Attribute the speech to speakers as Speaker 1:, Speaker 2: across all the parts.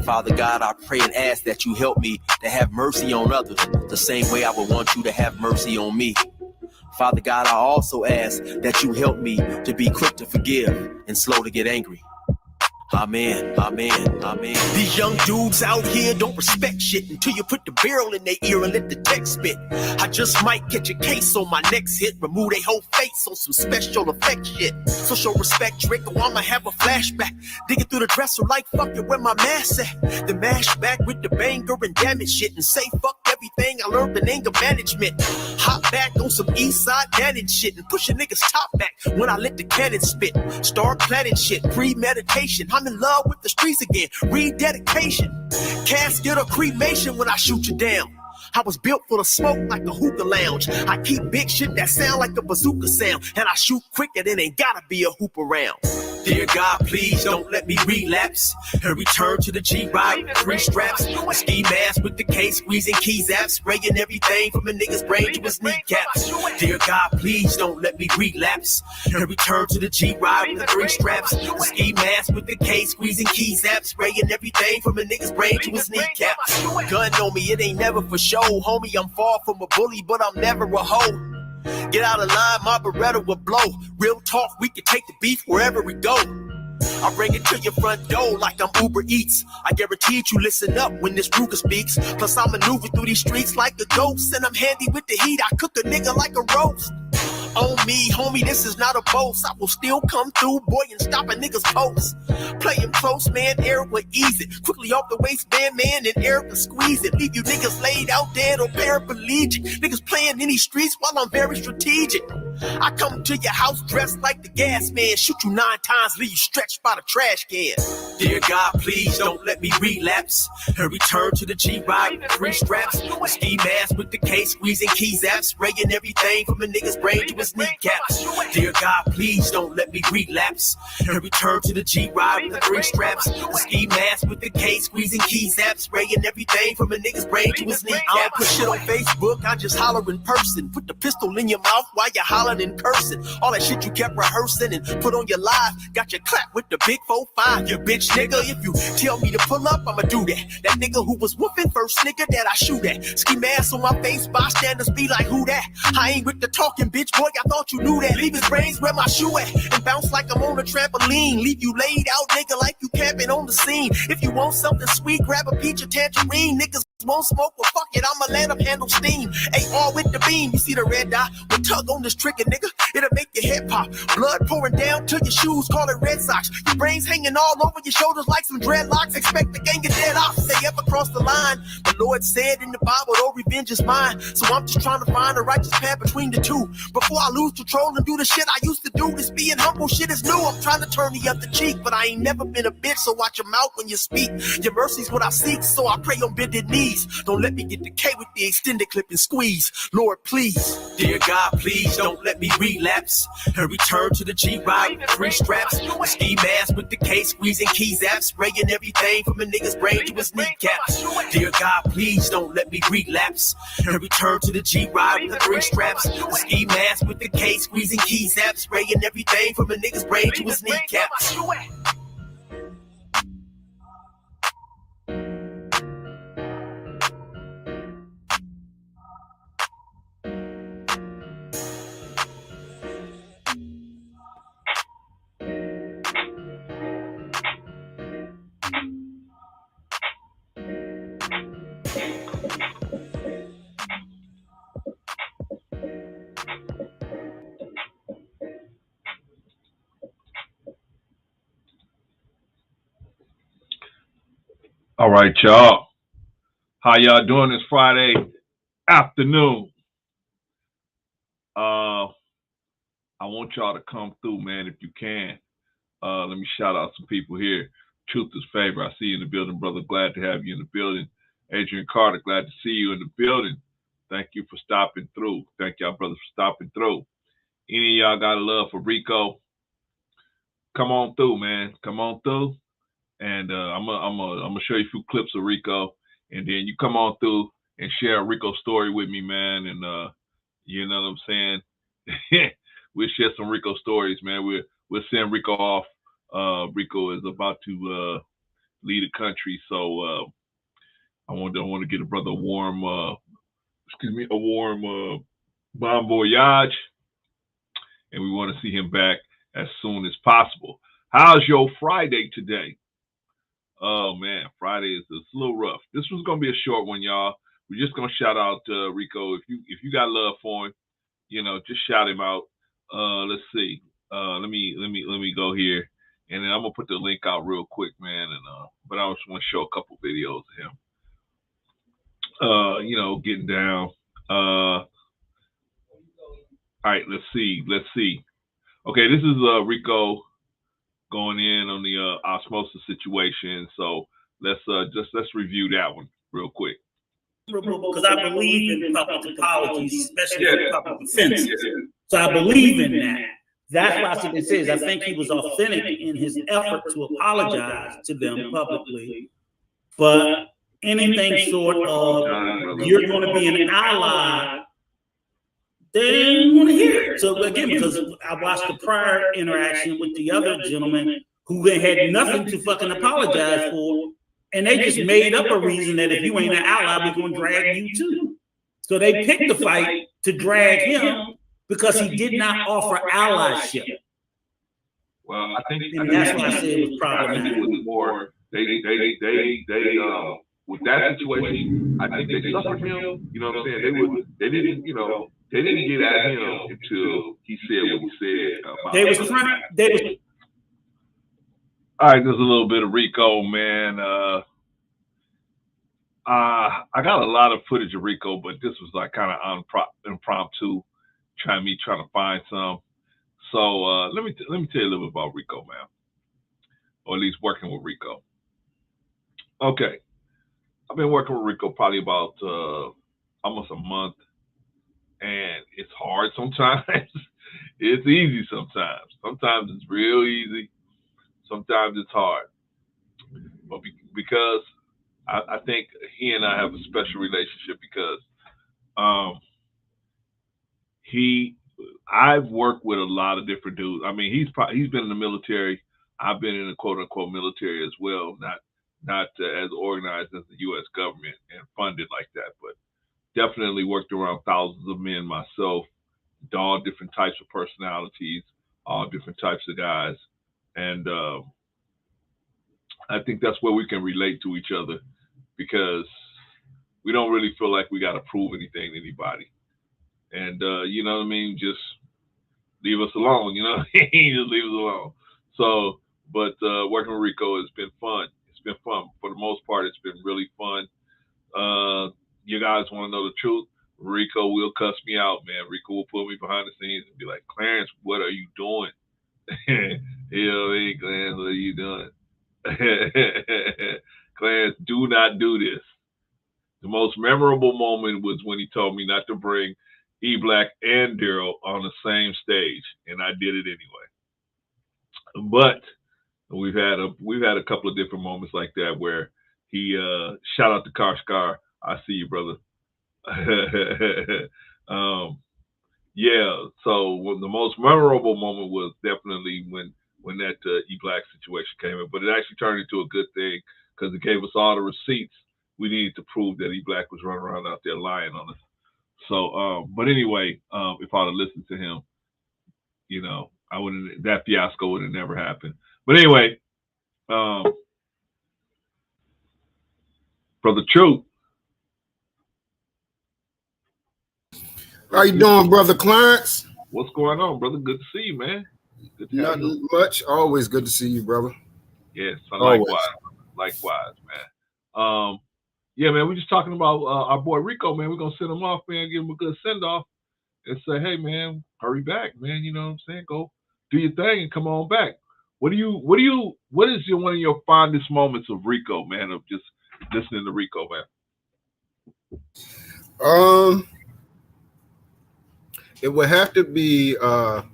Speaker 1: Father God, I pray and ask that you help me to have mercy on others the same way I would want you to have mercy on me. Father God, I also ask that you help me to be quick to forgive and slow to get angry. Amen, amen, amen. These young dudes out here don't respect shit until you put the barrel in their ear and let the text spit. I just might catch a case on my next hit, remove their whole face on some special effect shit. So show respect, Rico, I'ma have a flashback. Digging through the dresser like fuck it, where my mask at? The mash back with the banger and damage shit and say fuck everything I learned in anger management. Hop back on some east side damage shit and push a nigga's top back when I let the cannon spit. Start planning shit, premeditation. I'm in love with the streets again, rededication. Casket or cremation when I shoot you down. I was built full of smoke like a hookah lounge. I keep big shit that sound like a bazooka sound, and I shoot quicker than ain't gotta be a hoop around. Dear God, please don't let me relapse and return to the G-Ride with 3 straps. A ski mask with the case, squeezing keys apps, spraying everything from a nigga's brain to his kneecaps. Dear God, please don't let me relapse and return to the G-Ride with 3 straps. A ski mask with the case, squeezing keys apps, spraying everything from a nigga's brain to his kneecaps. Gun on me, it ain't never for show, homie. I'm far from a bully, but I'm never a hoe. Get out of line, my Beretta will blow. Real talk, we can take the beef wherever we go. I bring it to your front door like I'm Uber Eats. I guarantee you listen up when this Ruger speaks. Plus I maneuver through these streets like a ghost, and I'm handy with the heat. I cook a nigga like a roast. On me, homie, this is not a boast. I will still come through, boy, and stop a nigga's post. Play him close, man, Eric will ease it. Quickly off the waistband, man, and Eric will squeeze it. Leave you niggas laid out dead or paraplegic. Niggas playing in these streets while I'm very strategic. I come to your house dressed like the gas man. Shoot you 9 times, leave you stretched by the trash can. Dear God, please don't let me relapse and return to the G-Ride with 3 straps. A ski mask with the case, squeezing keys apps, spraying everything from a nigga's brain to his kneecaps. Dear God, please don't let me relapse and return to the G-Ride with 3 straps. A ski mask with the case, squeezing keys apps, spraying everything from a nigga's brain to his kneecaps. I don't put shit on Facebook, I just holler in person. Put the pistol in your mouth while you're hollering and cursing. All that shit you kept rehearsing and put on your live, got you clapped with the big 4-5. You bitch nigga, if you tell me to pull up, I'ma do that. That nigga who was whooping first nigga that I shoot at. Ski mask on my face, bystanders be like, who that? I ain't with the talking, bitch boy, I thought you knew that. Leave his brains where my shoe at and bounce like I'm on a trampoline. Leave you laid out, nigga, like you camping on the scene. If you want something sweet, grab a peach or tangerine. Niggas won't smoke, well fuck it, I'ma let them handle steam. AR with the beam, you see the red dot? We tug on this trigger, nigga, it'll make your head pop. Blood pouring down to your shoes, call it Red Sox. Your brains hanging all over your shoulders like some dreadlocks. Expect the gang of dead ops, they ever cross the line. The Lord said in the Bible, oh, revenge is mine. So I'm just trying to find a righteous path between the two. Before I lose control and do the shit I used to do. This being humble shit is new. I'm trying to turn the other cheek, but I ain't never been a bitch, so watch your mouth when you speak. Your mercy's what I seek, so I pray on bended knees. Don't let me get decayed with the extended clip and squeeze. Lord, please. Dear God, please don't let me relapse and return to the G-Ride with 3 straps. A ski mask with the case, squeezing keys apps, spraying everything from a nigga's brain to his kneecaps. Dear God, please don't let me relapse and return to the G-Ride with 3 straps. A ski mask with the case, squeezing keys apps, spraying everything from a nigga's brain to his kneecaps.
Speaker 2: All right, y'all. How y'all doing this Friday afternoon? I want y'all to come through, man, if you can. Let me shout out some people here. Truth is favor. I see you in the building, brother. Glad to have you in the building. Adrian Carter, glad to see you in the building. Thank you for stopping through. Thank y'all, brothers, for stopping through. Any of y'all got a love for Rico? Come on through, man. Come on through. And I'm gonna show you a few clips of Rico, and then you come on through and share a Rico story with me, man. And you know what I'm saying? We'll share some Rico stories, man. We'll send Rico off. Rico is about to lead a country. So I want to get a brother a warm bon voyage, and we want to see him back as soon as possible. How's your Friday today? Oh man, Friday is a little rough. This was gonna be a short one, y'all. We're just gonna shout out Rico. If you got love for him, just shout him out. Let's see. Let me go here, and then I'm gonna put the link out real quick, man. And but I just want to show a couple videos of him. Getting down. All right, let's see. Okay, this is Rico going in on the osmosis situation. So let's review that one real quick.
Speaker 3: Because I believe in public apologies, especially for public offenses. So I believe in that. That's why it says I think he was authentic in his effort to apologize to them publicly. But anything short of you're going to be an ally, they didn't want to hear it. So again, because I watched the prior interaction with the other gentleman who had nothing to fucking apologize for, and they just made up a reason that if you ain't an ally, we're going to drag you too. So they picked the fight to drag him because he did not offer allyship.
Speaker 2: Well, I think
Speaker 3: that's why I said it was problematic.
Speaker 2: I think it was more they with that situation. I think they suffered him. You know what I'm saying? They didn't get at him until he said what he said. All right, there's a little bit of Rico, man. I got a lot of footage of Rico, but this was like kind of impromptu, trying to find some. So let me tell you a little bit about Rico, man, or at least working with Rico. Okay, I've been working with Rico probably about almost a month, and it's hard sometimes. It's easy sometimes. Sometimes it's real easy. Sometimes it's hard. But because I think he and I have a special relationship because I've worked with a lot of different dudes. I mean, he's been in the military. I've been in the quote unquote military as well, not as organized as the U.S. government and funded like that, but definitely worked around thousands of men myself, all different types of personalities, all different types of guys. And I think that's where we can relate to each other because we don't really feel like we got to prove anything to anybody. And, you know what I mean? Just leave us alone, just leave us alone. So, but working with Rico has been fun. It's been fun. For the most part, it's been really fun. You guys want to know the truth? Rico will cuss me out, man. Rico will put me behind the scenes and be like, Clarence, what are you doing? Hey, Clarence, what are you doing? Clarence, do not do this. The most memorable moment was when he told me not to bring E-Black and Daryl on the same stage, and I did it anyway. But we've had a couple of different moments like that where he shout out to Karskar. I see you, brother. Yeah. So the most memorable moment was definitely when that E-Black situation came in, but it actually turned into a good thing because it gave us all the receipts we needed to prove that E-Black was running around out there lying on us. So, but anyway, if I'd have listened to him, that fiasco would have never happened. But anyway, Brother Truth.
Speaker 4: How you doing, Brother Clarence?
Speaker 2: What's going on, brother? Good to see you, man. Good to
Speaker 4: Nothing much. Always good to see you, brother.
Speaker 2: Yes, likewise, man. Yeah, man, we're just talking about our boy Rico, man. We're gonna send him off, man, give him a good send-off and say, hey man, hurry back, man. You know what I'm saying? Go do your thing and come on back. What is one of your fondest moments of Rico, man, of just listening to Rico, man?
Speaker 4: It would have to be it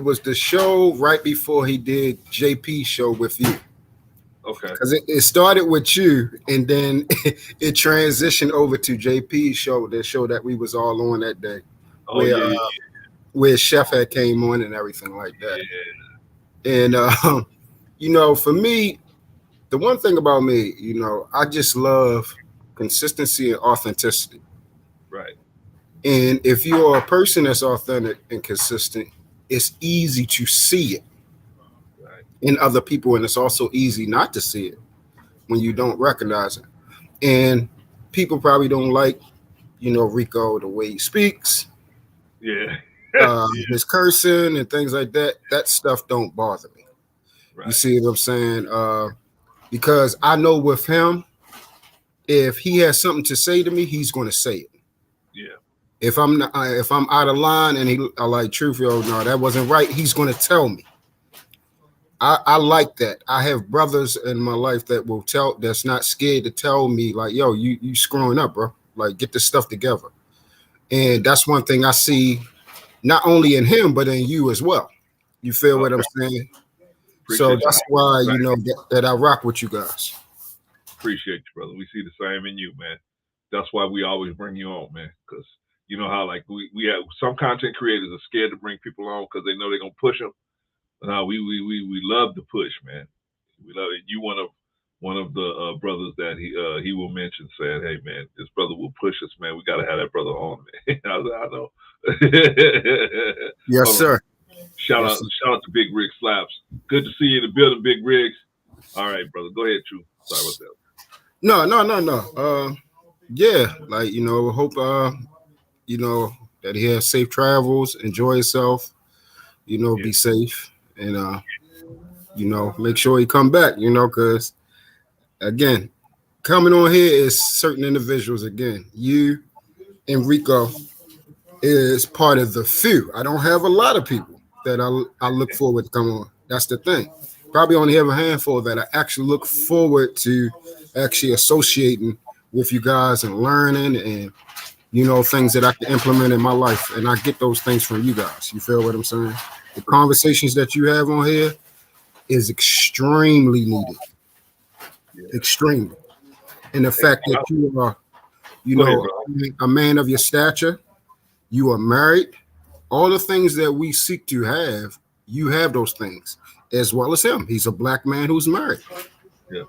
Speaker 4: was the show right before he did JP show with you.
Speaker 2: Okay.
Speaker 4: Because it started with you, and then it transitioned over to JP's show, the show that we was all on that day, where Chef had came on and everything like that.
Speaker 2: Yeah.
Speaker 4: And for me, the one thing about me, I just love consistency and authenticity.
Speaker 2: Right.
Speaker 4: And if you're a person that's authentic and consistent, it's easy to see it
Speaker 2: Right.
Speaker 4: in other people, and it's also easy not to see it when you don't recognize it. And people probably don't like, Rico, the way he speaks,
Speaker 2: Yeah.
Speaker 4: his cursing and things like that. That stuff don't bother me.
Speaker 2: Right.
Speaker 4: You see what I'm saying? Because I know with him, if he has something to say to me, he's going to say it.
Speaker 2: Yeah.
Speaker 4: If I'm out of line and I like truth, no, that wasn't right, he's going to tell me. I like that. I have brothers in my life that's not scared to tell me, like, yo, you screwing up, bro. Like, get this stuff together. And that's one thing I see not only in him, but in you as well. You feel what I'm saying? So that's why, that I rock with you guys.
Speaker 2: Appreciate you, brother. We see the same in you, man. That's why we always bring you on, man. Because you know how, like, we have some content creators are scared to bring people on because they know they're going to push them. No, we love to push, man. We love it. You one of the brothers that he will mention saying, "Hey, man, this brother will push us, man. We got to have that brother on, man." I was like, I know.
Speaker 4: Yes, sir.
Speaker 2: Shout out to Big Rig Slaps. Good to see you in the building, Big Rigs. All right, brother. Go ahead, True. Sorry about that.
Speaker 4: No. Yeah, like, hope that he has safe travels, enjoy himself, be safe, and make sure he come back, because again, coming on here is certain individuals. Again, you and Rico is part of the few. I don't have a lot of people that I look forward to come on. That's the thing. Probably only have a handful that I actually look forward to actually associating with you guys and learning and, things that I can implement in my life. And I get those things from you guys. You feel what I'm saying? The conversations that you have on here is extremely needed. Yeah. Extremely. And the fact that you are, a man of your stature, you are married, all the things that we seek to have, you have those things, as well as him. He's a black man who's married.
Speaker 2: Yeah.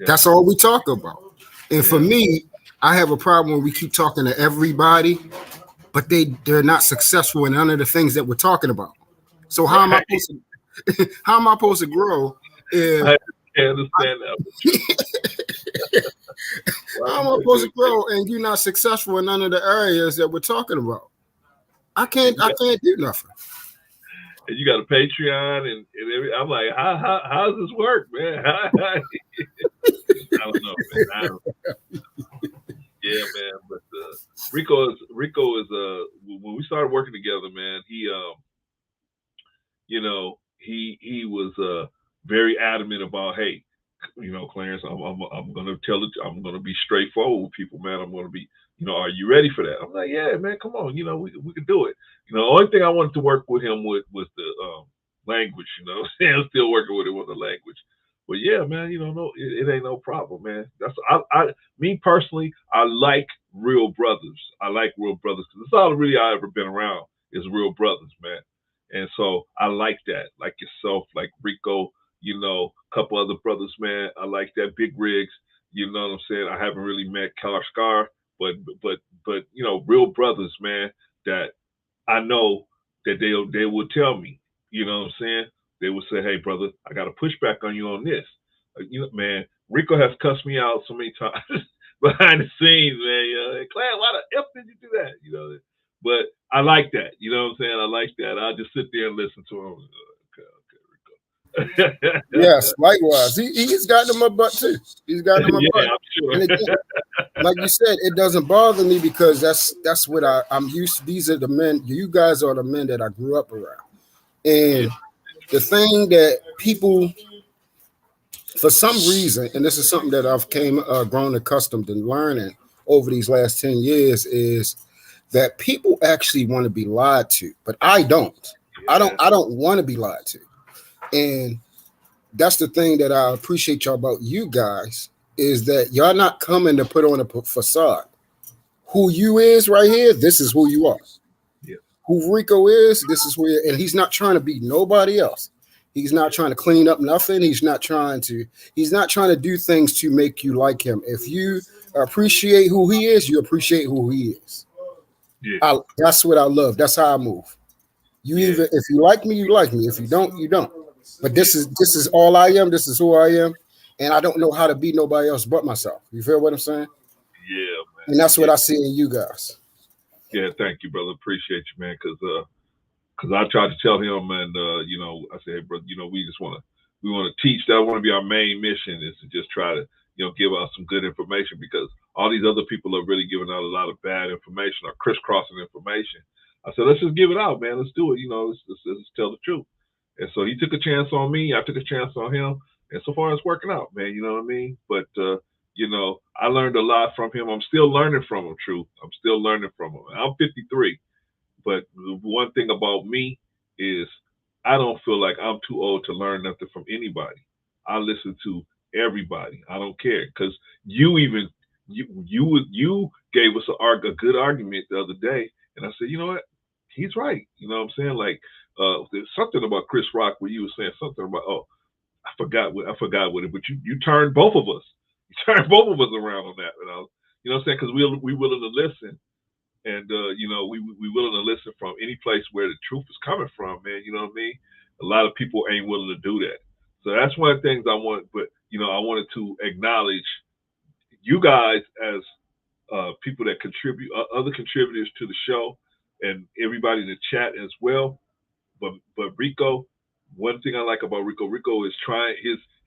Speaker 4: That's all we talk about. And for me, I have a problem when we keep talking to everybody, but they're not successful in none of the things that we're talking about. So how am I supposed to grow if
Speaker 2: I can't understand that.
Speaker 4: how am I supposed to grow and you're not successful in none of the areas that we're talking about? I can't do nothing.
Speaker 2: And you got a Patreon and I'm like, how does this work, man? I don't know, man. Yeah, man. But Rico is when we started working together, man, he was very adamant about, hey, Clarence, I'm gonna tell it, I'm gonna be straightforward with people, man. I'm gonna be, are you ready for that? I'm like, yeah, man, come on, we can do it. The only thing I wanted to work with him with was the language, I'm still working with him with the language. But yeah, man, no, it ain't no problem, man. That's me personally, I like real brothers. I like real brothers because it's all really I ever been around is real brothers, man. And so I like that, like yourself, like Rico, a couple other brothers, man. I like that. Big Rigs, you know what I'm saying? I haven't really met Keller Scar, but real brothers, man, that I know that they will tell me, you know what I'm saying? They would say, hey, brother, I got to push back on you on this. Man, Rico has cussed me out so many times behind the scenes, man. Claire, why the F did you do that? But I like that. You know what I'm saying? I like that. I'll just sit there and listen to him. Okay, Rico.
Speaker 4: Yes, likewise. He's gotten in my butt too. He's gotten in my butt.
Speaker 2: I'm sure.
Speaker 4: And again, like you said, it doesn't bother me because that's what I'm used to. These are the men. You guys are the men that I grew up around. And the thing that people, for some reason, and this is something that I've grown accustomed to learning over these last 10 years, is that people actually want to be lied to, but I don't. I don't want to be lied to. And that's the thing that I appreciate y'all about you guys, is that y'all not coming to put on a facade. Who you is right here, this is who you are.
Speaker 2: Yeah.
Speaker 4: Who Rico is, this is where, and he's not trying to be nobody else. He's not trying to clean up nothing. He's not trying to do things to make you like him. If you appreciate who he is, you appreciate who he is.
Speaker 2: Yeah.
Speaker 4: That's what I love. That's how I move. Either if you like me, you like me. If you don't, you don't. But this is all I am. This is who I am, and I don't know how to be nobody else but myself. You feel what I'm saying?
Speaker 2: Yeah, man.
Speaker 4: And that's what I see in you guys.
Speaker 2: Yeah, thank you, brother. Appreciate you, man. Because I tried to tell him, and I said, hey, brother, we want to teach. That want to be our main mission, is to just try to give out some good information, because all these other people are really giving out a lot of bad information or crisscrossing information. I said, let's just give it out, man. Let's do it. Let's tell the truth. And so he took a chance on me. I took a chance on him. And so far it's working out, man. You know what I mean? But, I learned a lot from him. I'm still learning from him, Truth. I'm still learning from him. I'm 53. But the one thing about me is I don't feel like I'm too old to learn nothing from anybody. I listen to everybody. I don't care. Because you gave us a good argument the other day. And I said, you know what? He's right. You know what I'm saying? Like, there's something about Chris Rock where you were saying something about, I forgot what it, but you turned both of us. You turned both of us around on that. And you know what I'm saying? Because we willing to listen. And, we willing to listen from any place where the truth is coming from, man. You know what I mean? A lot of people ain't willing to do that. So that's one of the things I want. But, I wanted to acknowledge you guys as people that contribute, other contributors to the show, and everybody in the chat as well. But Rico, one thing I like about Rico is trying,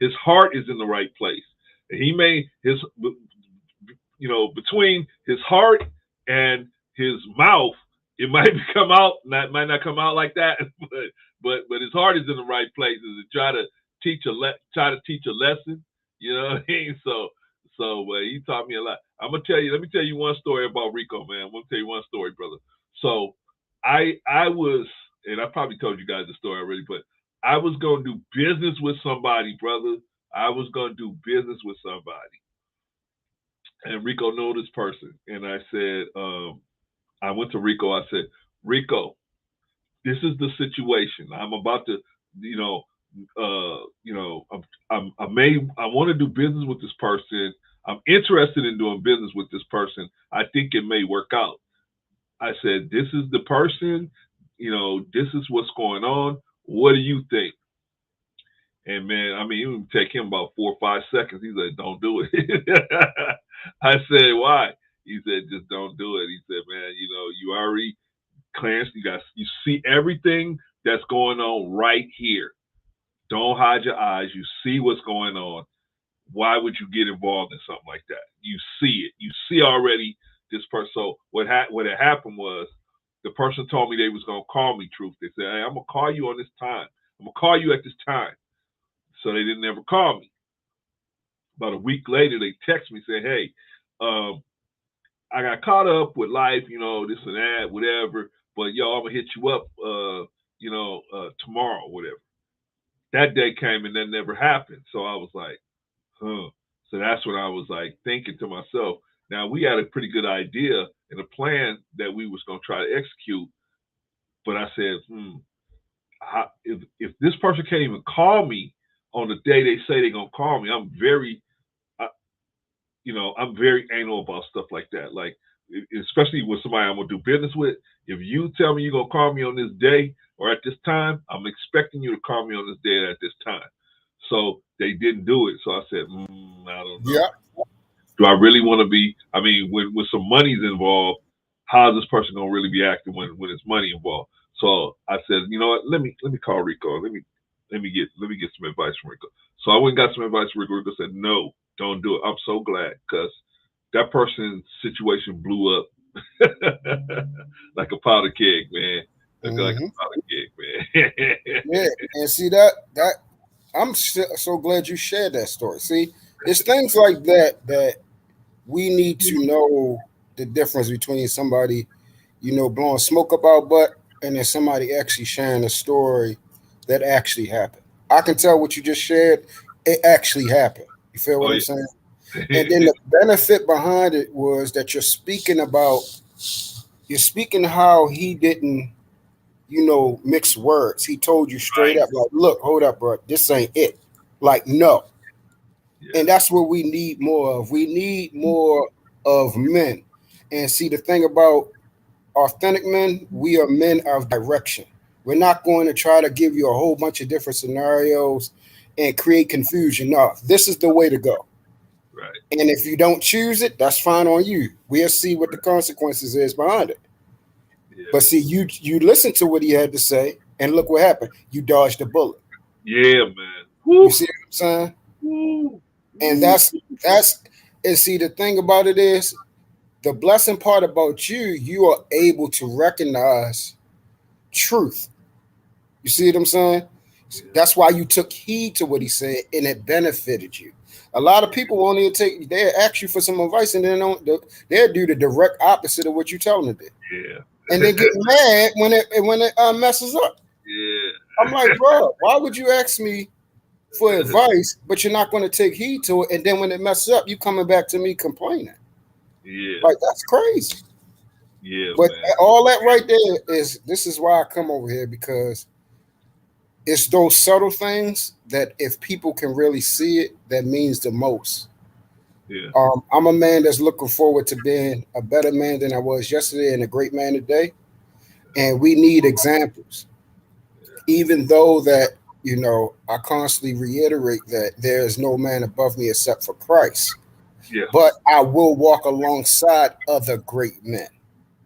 Speaker 2: his heart is in the right place. And he made between his heart and his mouth, it might might not come out like that, but his heart is in the right place, is to try to teach a lesson. You know what I mean? So he taught me a lot. Let me tell you one story about Rico, man. I'm gonna tell you one story, brother. So I was, and I probably told you guys the story already, but I was gonna do business with somebody, brother. I was gonna do business with somebody. And Rico knew this person. And I said, I went to Rico. I said, Rico, this is the situation. I'm about to, I want to do business with this person. I'm interested in doing business with this person. I think it may work out. I said, this is the person, this is what's going on. What do you think? And man, it would take him about 4 or 5 seconds. He said, don't do it. I said, why? He said, just don't do it. He said, man, you already, Clarence, you see everything that's going on right here. Don't hide your eyes. You see what's going on. Why would you get involved in something like that? You see it. You see already this person. So what had happened was, the person told me they was going to call me, Truth. They said, hey, I'm going to call you on this time. I'm going to call you at this time. So they didn't ever call me. About a week later, they text me, say, hey, I got caught up with life, this and that, whatever. But I'm gonna hit you up, tomorrow, whatever. That day came and that never happened. So I was like, huh. So that's when I was like thinking to myself, now we had a pretty good idea and a plan that we was gonna try to execute. But I said, if this person can't even call me on the day they say they're gonna call me, I'm very anal about stuff like that. Like, especially with somebody I'm gonna do business with. If you tell me you're gonna call me on this day or at this time, I'm expecting you to call me on this day at this time. So they didn't do it. So I said, I don't know.
Speaker 4: Yeah.
Speaker 2: Do I really want to be? When some money's involved, how is this person gonna really be acting when there's money involved? So I said, you know what? Let me call Rico. Let me get some advice from Rico. So I went and got some advice from Rico. Rico said, no, don't do it. I'm so glad, because that person's situation blew up like a powder keg, man. Like a powder keg, man.
Speaker 4: Yeah, and see that I'm so glad you shared that story. See, it's things like that we need to know the difference between somebody, blowing smoke up our butt, and then somebody actually sharing a story that actually happened. I can tell what you just shared, it actually happened. You feel what I'm saying? And then the benefit behind it was that you're speaking how he didn't, mixed words. He told you straight
Speaker 2: Right.
Speaker 4: up, like, look, hold up, bro, this ain't it. Like, no.
Speaker 2: Yeah.
Speaker 4: And that's what we need more of. We need more of men. And see, the thing about authentic men, we are men of direction. We're not going to try to give you a whole bunch of different scenarios and create confusion. No, this is the way to go.
Speaker 2: Right.
Speaker 4: And if you don't choose it, that's fine on you. We'll see what the consequences is behind it.
Speaker 2: Yeah.
Speaker 4: But see, you listened to what he had to say, and look what happened. You dodged a bullet.
Speaker 2: Yeah, man.
Speaker 4: You see what I'm saying?
Speaker 2: Woo.
Speaker 4: And and see, the thing about it is, the blessing part about you are able to recognize truth. You see what I'm saying? That's why you took heed to what he said, and it benefited you. A lot of people won't even they'll ask you for some advice, and they'll do the direct opposite of what you tell them to do.
Speaker 2: Yeah.
Speaker 4: And then get mad when it messes up.
Speaker 2: Yeah.
Speaker 4: I'm like, bro, why would you ask me for advice, but you're not going to take heed to it? And then when it messes up, you coming back to me complaining.
Speaker 2: Yeah.
Speaker 4: Like, that's crazy.
Speaker 2: Yeah,
Speaker 4: But
Speaker 2: man.
Speaker 4: all that right there this is why I come over here, because it's those subtle things that if people can really see it, that means the most.
Speaker 2: Yeah.
Speaker 4: I'm a man that's looking forward to being a better man than I was yesterday and a great man today. And we need examples. Even though that, I constantly reiterate that there is no man above me except for Christ.
Speaker 2: Yeah.
Speaker 4: But I will walk alongside other great men.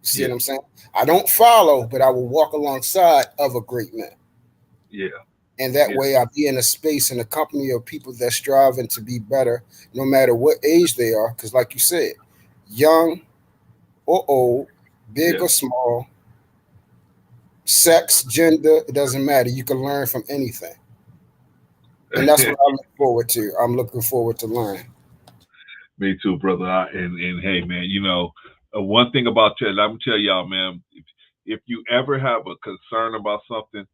Speaker 4: See what I'm saying? I don't follow, but I will walk alongside other great men.
Speaker 2: Yeah.
Speaker 4: And that way I be in a space in a company of people that striving to be better, no matter what age they are. Because like you said, young or old, big or small, sex, gender, it doesn't matter. You can learn from anything. And that's what I look forward to. I'm looking forward to learning.
Speaker 2: Me too, brother. And hey, man, one thing about you, I'm gonna tell y'all, man, if you ever have a concern about something,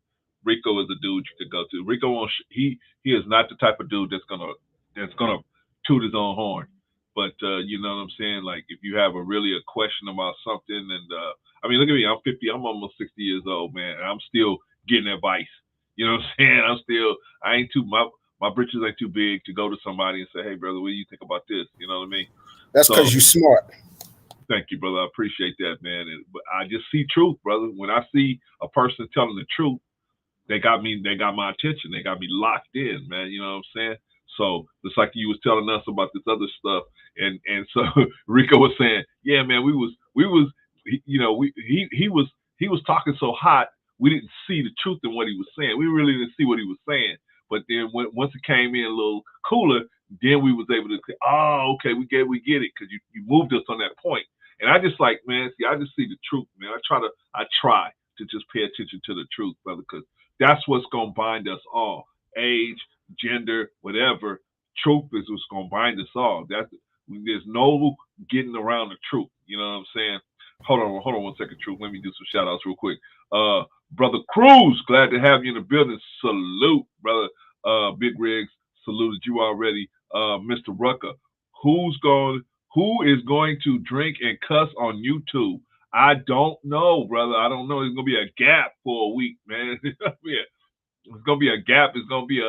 Speaker 2: Rico is a dude you could go to. Rico won't. He is not the type of dude that's gonna toot his own horn. But you know what I'm saying? Like, if you have a question about something, and I mean, look at me. I'm 50. I'm almost 60 years old, man, and I'm still getting advice. You know what I'm saying? I ain't too my britches ain't too big to go to somebody and say, hey, brother, what do you think about this? You know what I mean?
Speaker 4: That's because you're smart.
Speaker 2: Thank you, brother. I appreciate that, man. But I just see truth, brother. When I see a person telling the truth, they got my attention. They got me locked in, man. You know what I'm saying? So just like you was telling us about this other stuff, and so Rico was saying, yeah, man, he was talking so hot, we didn't see the truth in what he was saying. We really didn't see what he was saying. But then once it came in a little cooler, then we was able to say, oh, okay, we get it, because you moved us on that point. And I just like, man, I just see the truth, man. I try to just pay attention to the truth, brother, because that's what's gonna bind us all. Age, gender, whatever. Truth is what's gonna bind us all. There's no getting around the truth. You know what I'm saying? Hold on 1 second, Truth. Let me do some shout outs real quick. Brother Cruz, glad to have you in the building. Salute, brother. Big Riggs, saluted you already. Mr. Rucker, who is going to drink and cuss on YouTube? I don't know, brother. I don't know. There's gonna be a gap for a week, man. It's gonna be a gap. It's gonna be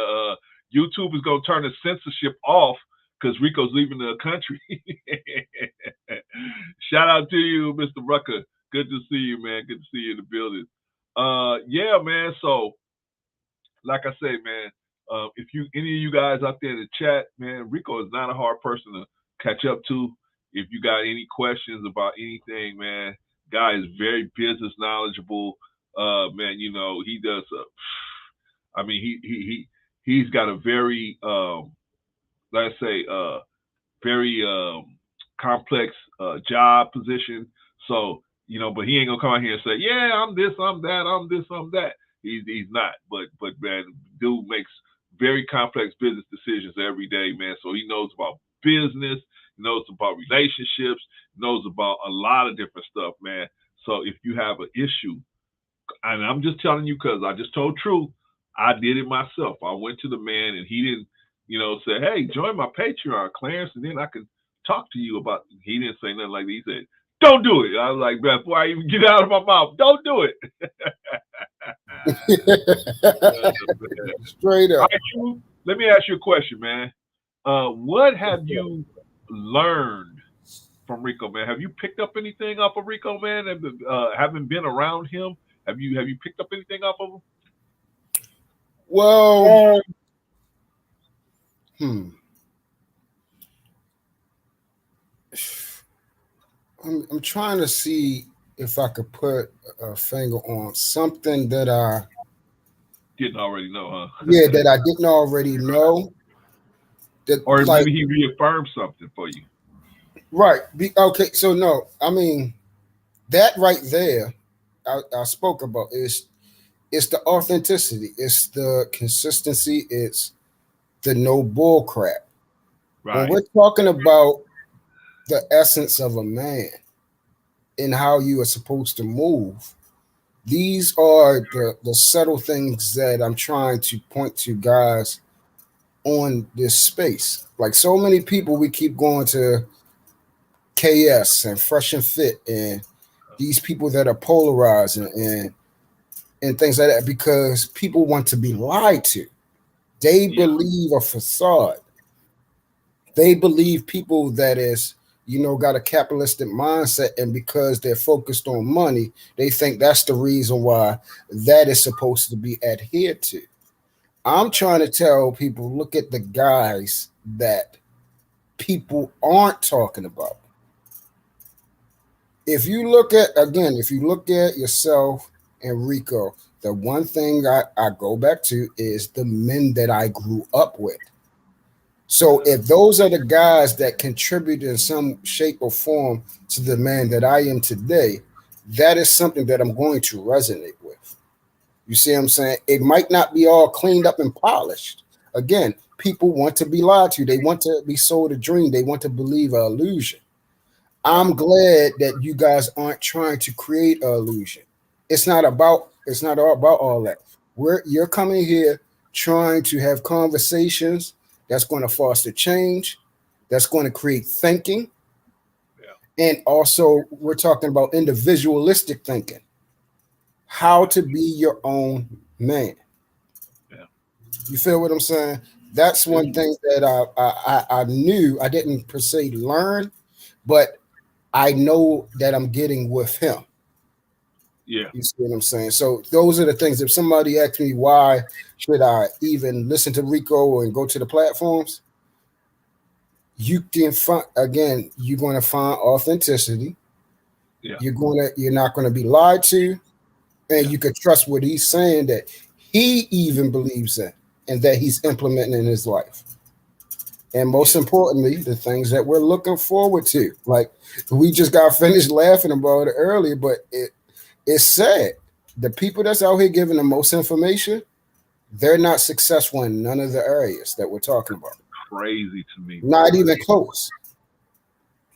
Speaker 2: YouTube is gonna turn the censorship off because Rico's leaving the country. Shout out to you, Mr. Rucker. Good to see you, man. Good to see you in the building. Yeah, man. So, like I say, man, if any of you guys out there in the chat, man, Rico is not a hard person to catch up to. If you got any questions about anything, man, guy is very business knowledgeable. Man, he does. He's got a very, let's say, very complex job position. So, but he ain't gonna come out here and say, yeah, I'm this, I'm that, I'm this, I'm that. He's not. But man, dude makes very complex business decisions every day, man. So he knows about business, knows about relationships, knows about a lot of different stuff, man. So if you have an issue, and I'm just telling you because I just told truth, I did it myself. I went to the man and he didn't, say, hey, join my Patreon, Clarence, and then I can talk to you about it. He didn't say nothing like that. He said, don't do it. I was like, before I even get out of my mouth, don't do it.
Speaker 4: Straight
Speaker 2: All
Speaker 4: up.
Speaker 2: right, Q, let me ask you a question, man. What have you learned from Rico, man? Have you picked up anything off of Rico, man? Having been around him, have you picked up anything off of him?
Speaker 4: Well, I'm trying to see if I could put a finger on something that I
Speaker 2: Didn't already know, huh?
Speaker 4: that I didn't already know. That
Speaker 2: Or
Speaker 4: like
Speaker 2: maybe he reaffirmed something for you.
Speaker 4: right. Okay, so no, I mean that right there I spoke about is it's the authenticity, it's the consistency, it's the no bull crap. When
Speaker 2: Right.
Speaker 4: we're talking about the essence of a man and how you are supposed to move, these are the subtle things that I'm trying to point to guys on this space. Like so many people, we keep going to KS and Fresh and Fit and these people that are polarized and things like that because people want to be lied to. They believe a facade. They believe people that is, got a capitalistic mindset, and because they're focused on money, they think that's the reason why that is supposed to be adhered to. I'm trying to tell people, look at the guys that people aren't talking about. If you look at yourself and Rico, the one thing I go back to is the men that I grew up with. So if those are the guys that contribute in some shape or form to the man that I am today, that is something that I'm going to resonate with. You see what I'm saying? It might not be all cleaned up and polished. Again, people want to be lied to. They want to be sold a dream. They want to believe an illusion. I'm glad that you guys aren't trying to create an illusion. It's not all about all that. You're coming here trying to have conversations that's going to foster change, that's going to create thinking. Yeah. And also we're talking about individualistic thinking. How to be your own man.
Speaker 2: Yeah.
Speaker 4: You feel what I'm saying? That's one thing that I knew I didn't per se learn, but I know that I'm getting with him.
Speaker 2: Yeah.
Speaker 4: You see what I'm saying? So those are the things. If somebody asks me why should I even listen to Rico and go to the platforms, you can find, again, you're going to find authenticity.
Speaker 2: Yeah.
Speaker 4: You're not going to be lied to, and you can trust what he's saying that he even believes in and that he's implementing in his life. And most importantly, the things that we're looking forward to. Like we just got finished laughing about it earlier, but it's sad. The people that's out here giving the most information, they're not successful in none of the areas that we're talking about.
Speaker 2: Crazy to me.
Speaker 4: Not even close.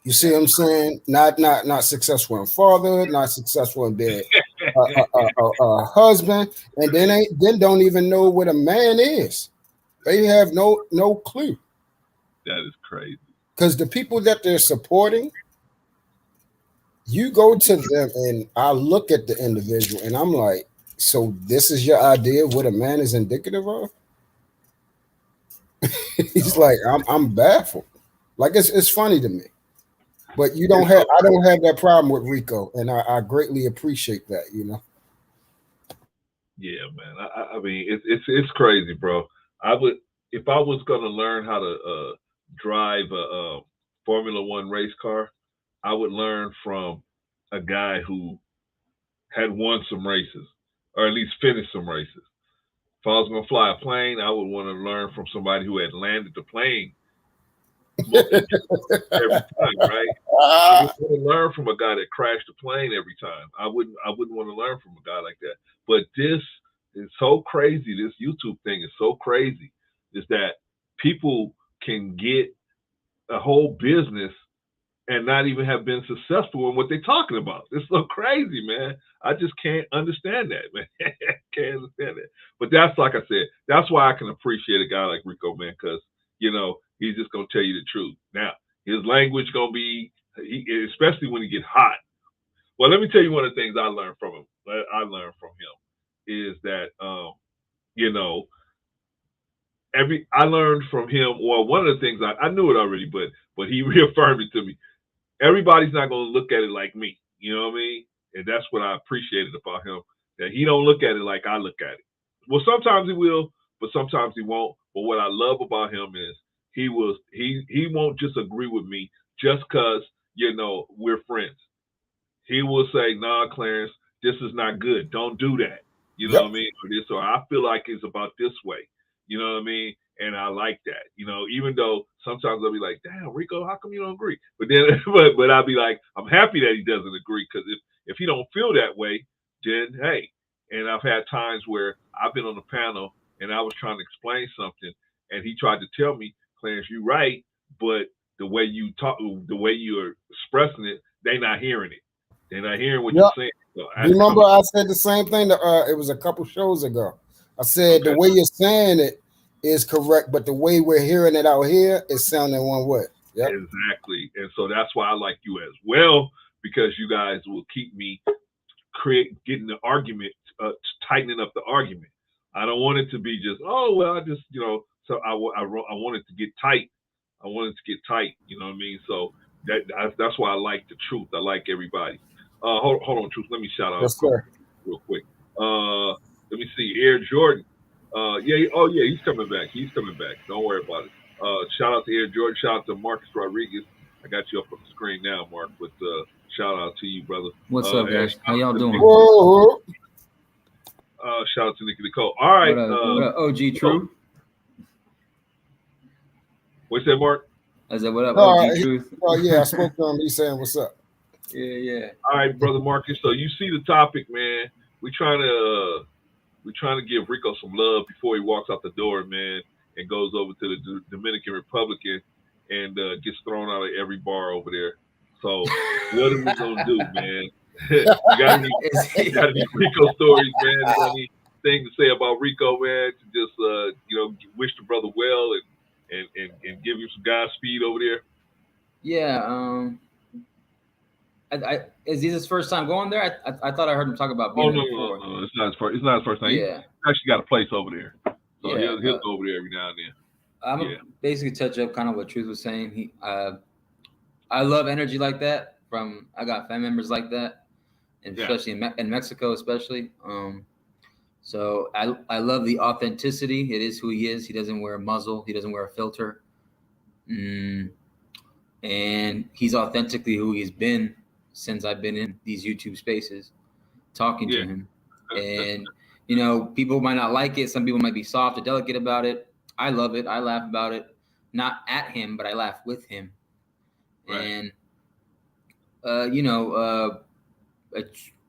Speaker 4: You see what I'm saying? Not successful in father, not successful in being a husband, and then don't even know what a man is. They have no clue.
Speaker 2: That is crazy.
Speaker 4: Because the people that they're supporting, you go to them and I look at the individual and I'm like, so this is your idea of what a man is indicative of? He's like, I'm baffled. Like it's funny to me. But I don't have that problem with Rico, and I greatly appreciate that,
Speaker 2: Yeah, man. I mean, it's crazy, bro. If I was gonna learn how to drive a Formula One race car, I would learn from a guy who had won some races, or at least finished some races. If I was gonna fly a plane, I would want to learn from somebody who had landed the plane every time, right? I would want to learn from a guy that crashed the plane every time. I wouldn't want to learn from a guy like that. But this is so crazy. This YouTube thing is so crazy. Is that people can get a whole business and not even have been successful in what they're talking about. It's so crazy, man. I just can't understand that, man. Can't understand that. But that's, like I said, that's why I can appreciate a guy like Rico, man, because, he's just going to tell you the truth. Now, his language going to be, especially when he get hot. Well, let me tell you one of the things I learned from him. is that you know, I learned from him. Well, one of the things I knew it already, but he reaffirmed it to me. Everybody's not going to look at it like me. You know what I mean? And that's what I appreciated about him, that he don't look at it like I look at it. Well, sometimes he will, but sometimes he won't. But what I love about him is he won't just agree with me just because, you know, we're friends. He will say, "Nah, Clarence, this is not good. Don't do that." You know what I mean? Or this, or I feel like it's about this way. You know what I mean? And I like that. You know, even though sometimes I'll be like, "Damn, Rico, how come you don't agree?" But then, but I'll be like, I'm happy that he doesn't agree, because if he don't feel that way, then hey. And I've had times where I've been on the panel and I was trying to explain something, and he tried to tell me, "Clarence, you're right, but the way you talk, the way you're expressing it, they not hearing it. They're not hearing what you're saying." So
Speaker 4: Remember, I said the same thing. It was a couple shows ago. I said the way you're saying it is correct, but the way we're hearing it out here is sounding one way. Yep.
Speaker 2: Exactly. And so that's why I like you as well, because you guys will keep me getting the argument, tightening up the argument. I don't want it to be just, oh, well, I just, you know, so I want it to get tight. I want it to get tight. You know what I mean? So that's why I like the truth. I like everybody. Hold on, Truth. Let me shout out real quick. Let me see. Air Jordan. He's coming back. He's coming back. Don't worry about it. Shout out to Air Jordan. Shout out to Marcus Rodriguez. I got you up on the screen now, Mark. But shout out to you, brother.
Speaker 5: What's up, guys? How y'all doing?
Speaker 2: Shout out to Nikki Nicole. All right.
Speaker 5: What up, OG Truth?
Speaker 2: What's that, Mark?
Speaker 5: I said, what up, OG Truth?
Speaker 4: I spoke to him. He's saying, what's up?
Speaker 5: Yeah.
Speaker 2: All right, brother Marcus. So you see the topic, man. We're trying to give Rico some love before he walks out the door, man, and goes over to the Dominican Republic and gets thrown out of every bar over there. So what are we gonna do, man? You got any Rico stories, man? You got anything to say about Rico, man? To just wish the brother well and give him some Godspeed over there.
Speaker 5: Yeah. Is this his first time going there? I thought I heard him talk about being there before.
Speaker 2: No. It's not his first time.
Speaker 5: Yeah.
Speaker 2: He's actually got a place over there. So he'll go over there every now and then.
Speaker 5: I'm gonna basically touch up kind of what Truth was saying. I love energy like that. I got family members like that, and especially in Mexico, especially. So I love the authenticity. It is who he is. He doesn't wear a muzzle. He doesn't wear a filter. And he's authentically who he's been since I've been in these YouTube spaces talking to him. And, people might not like it. Some people might be soft or delicate about it. I love it. I laugh about it. Not at him, but I laugh with him. Right. And,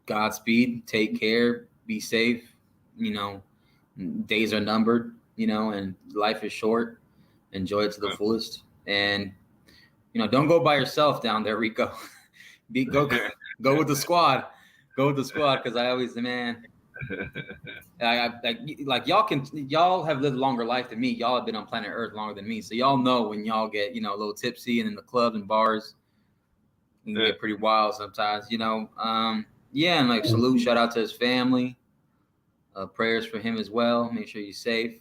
Speaker 5: Godspeed, take care, be safe. Days are numbered, and life is short. Enjoy it to the fullest. And, don't go by yourself down there, Rico. Go with the squad. Go with the squad, because I always, man. Y'all have lived a longer life than me. Y'all have been on planet Earth longer than me, so y'all know when y'all get a little tipsy and in the clubs and bars, you can get pretty wild sometimes. And salute, shout out to his family. Prayers for him as well. Make sure he's safe.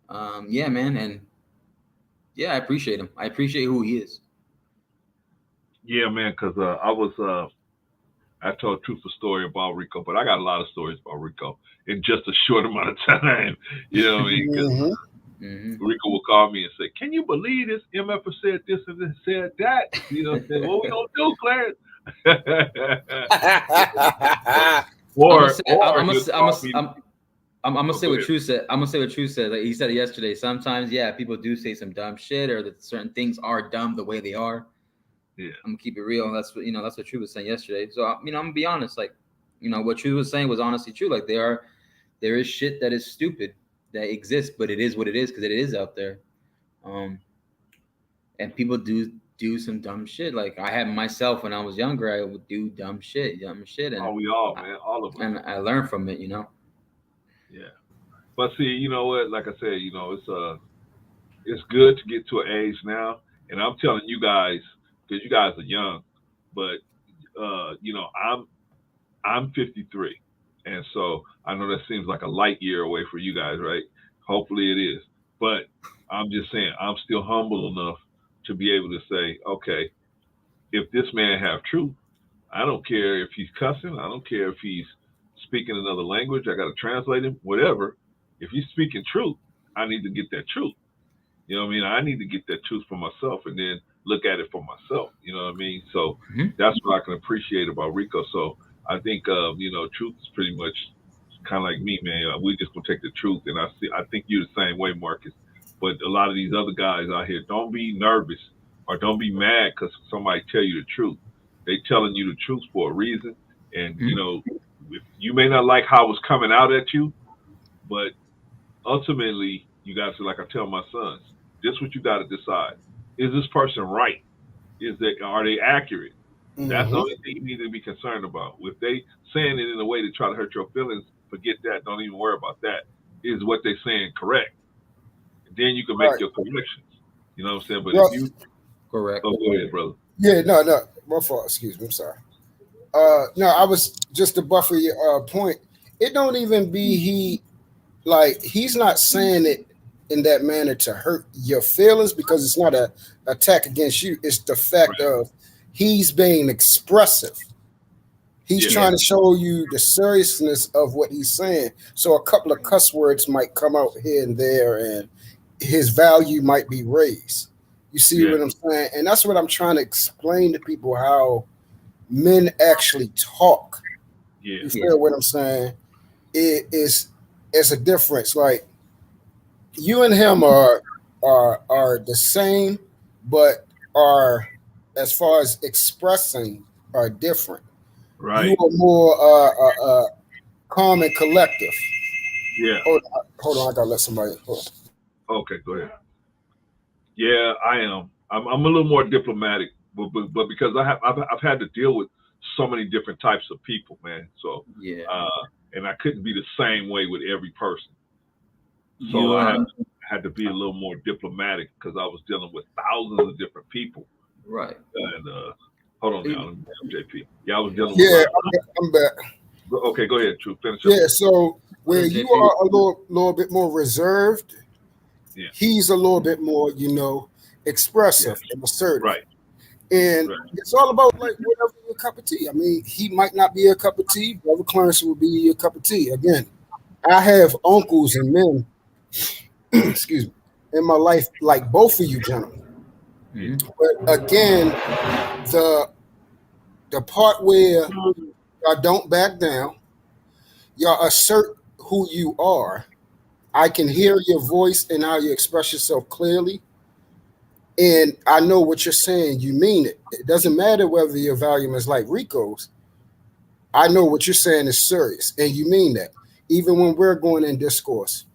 Speaker 5: Man, and I appreciate him. I appreciate who he is.
Speaker 2: Yeah, man, because I told a truthful story about Rico, but I got a lot of stories about Rico in just a short amount of time. You know what I mean? Because Rico will call me and say, "Can you believe this? MF said this and this said that." What we gonna do, Clarence?
Speaker 5: I'm gonna say what Truth said. I'm gonna say what Truth said. Like he said it yesterday. Sometimes, people do say some dumb shit, or that certain things are dumb the way they are. Yeah, I'm gonna keep it real. That's what that's what Truth was saying yesterday. So I'm gonna be honest. Like, what Truth was saying was honestly true. Like there is shit that is stupid that exists, but it is what it is because it is out there. And people do some dumb shit. Like I had myself when I was younger. I would do dumb shit, and
Speaker 2: we all, man, all of us.
Speaker 5: And I learned from it,
Speaker 2: Yeah, but see, you know what? Like I said, it's good to get to an age now, and I'm telling you guys, because you guys are young, but I'm 53, And so I know that seems like a light year away for you guys, right? Hopefully it is. But I'm just saying, I'm still humble enough to be able to say, okay, if this man have truth, I don't care if he's cussing. I don't care if he's speaking another language. I got to translate him, whatever. If he's speaking truth, I need to get that truth. You know what I mean? I need to get that truth for myself and then look at it for myself. You know what I mean? So that's what I can appreciate about Rico. So I think, truth is pretty much kind of like me, man. We just gonna take the truth, and I think you're the same way, Marcus. But a lot of these other guys out here, don't be nervous or don't be mad because somebody tell you the truth. They telling you the truth for a reason, and you may not like how it's coming out at you, but ultimately, you got to, like I tell my sons, this is what you got to decide: is this person right? Are they accurate? That's the only thing you need to be concerned about. If they saying it in a way to try to hurt your feelings, forget that. Don't even worry about that. Is what they saying correct? And then you can make your corrections. You know what I'm saying? But if you
Speaker 5: correct,
Speaker 2: go ahead, brother.
Speaker 4: Yeah, no, my fault. Excuse me. I'm sorry. No, I was just to buffer your point. It don't even be he's not saying it in that manner to hurt your feelings because it's not a attack against you. It's the fact of he's being expressive. He's trying to show you the seriousness of what he's saying. So a couple of cuss words might come out here and there, and his value might be raised. You see what I'm saying? And that's what I'm trying to explain to people, how men actually talk. Yeah. You feel what I'm saying? It's a difference. Like you and him are the same, but are, as far as expressing, are different. Right. You are more calm and collective.
Speaker 2: Yeah.
Speaker 4: Hold on, I gotta let somebody.
Speaker 2: Okay, go ahead. Yeah, I am. I'm a little more diplomatic, but because I've had to deal with so many different types of people, man. So and I couldn't be the same way with every person. So I had to be a little more diplomatic because I was dealing with thousands of different people.
Speaker 5: Right.
Speaker 2: And hold on now, JP. Yeah, I was dealing with.
Speaker 4: I'm back.
Speaker 2: Okay, go ahead, True. Finish
Speaker 4: up.
Speaker 2: Yeah,
Speaker 4: so where you are a little bit more reserved, he's a little bit more, expressive and assertive.
Speaker 2: Right.
Speaker 4: And it's all about like whatever your cup of tea. I mean, he might not be a cup of tea. Brother Clarence will be a cup of tea. Again, I have uncles and men, excuse me, in my life like both of you gentlemen. But again, the part where y'all don't back down, y'all assert who you are. I can hear your voice and how you express yourself clearly. And I know what you're saying. You mean it. It doesn't matter whether your volume is like Rico's. I know what you're saying is serious, and you mean that. Even when we're going in discourse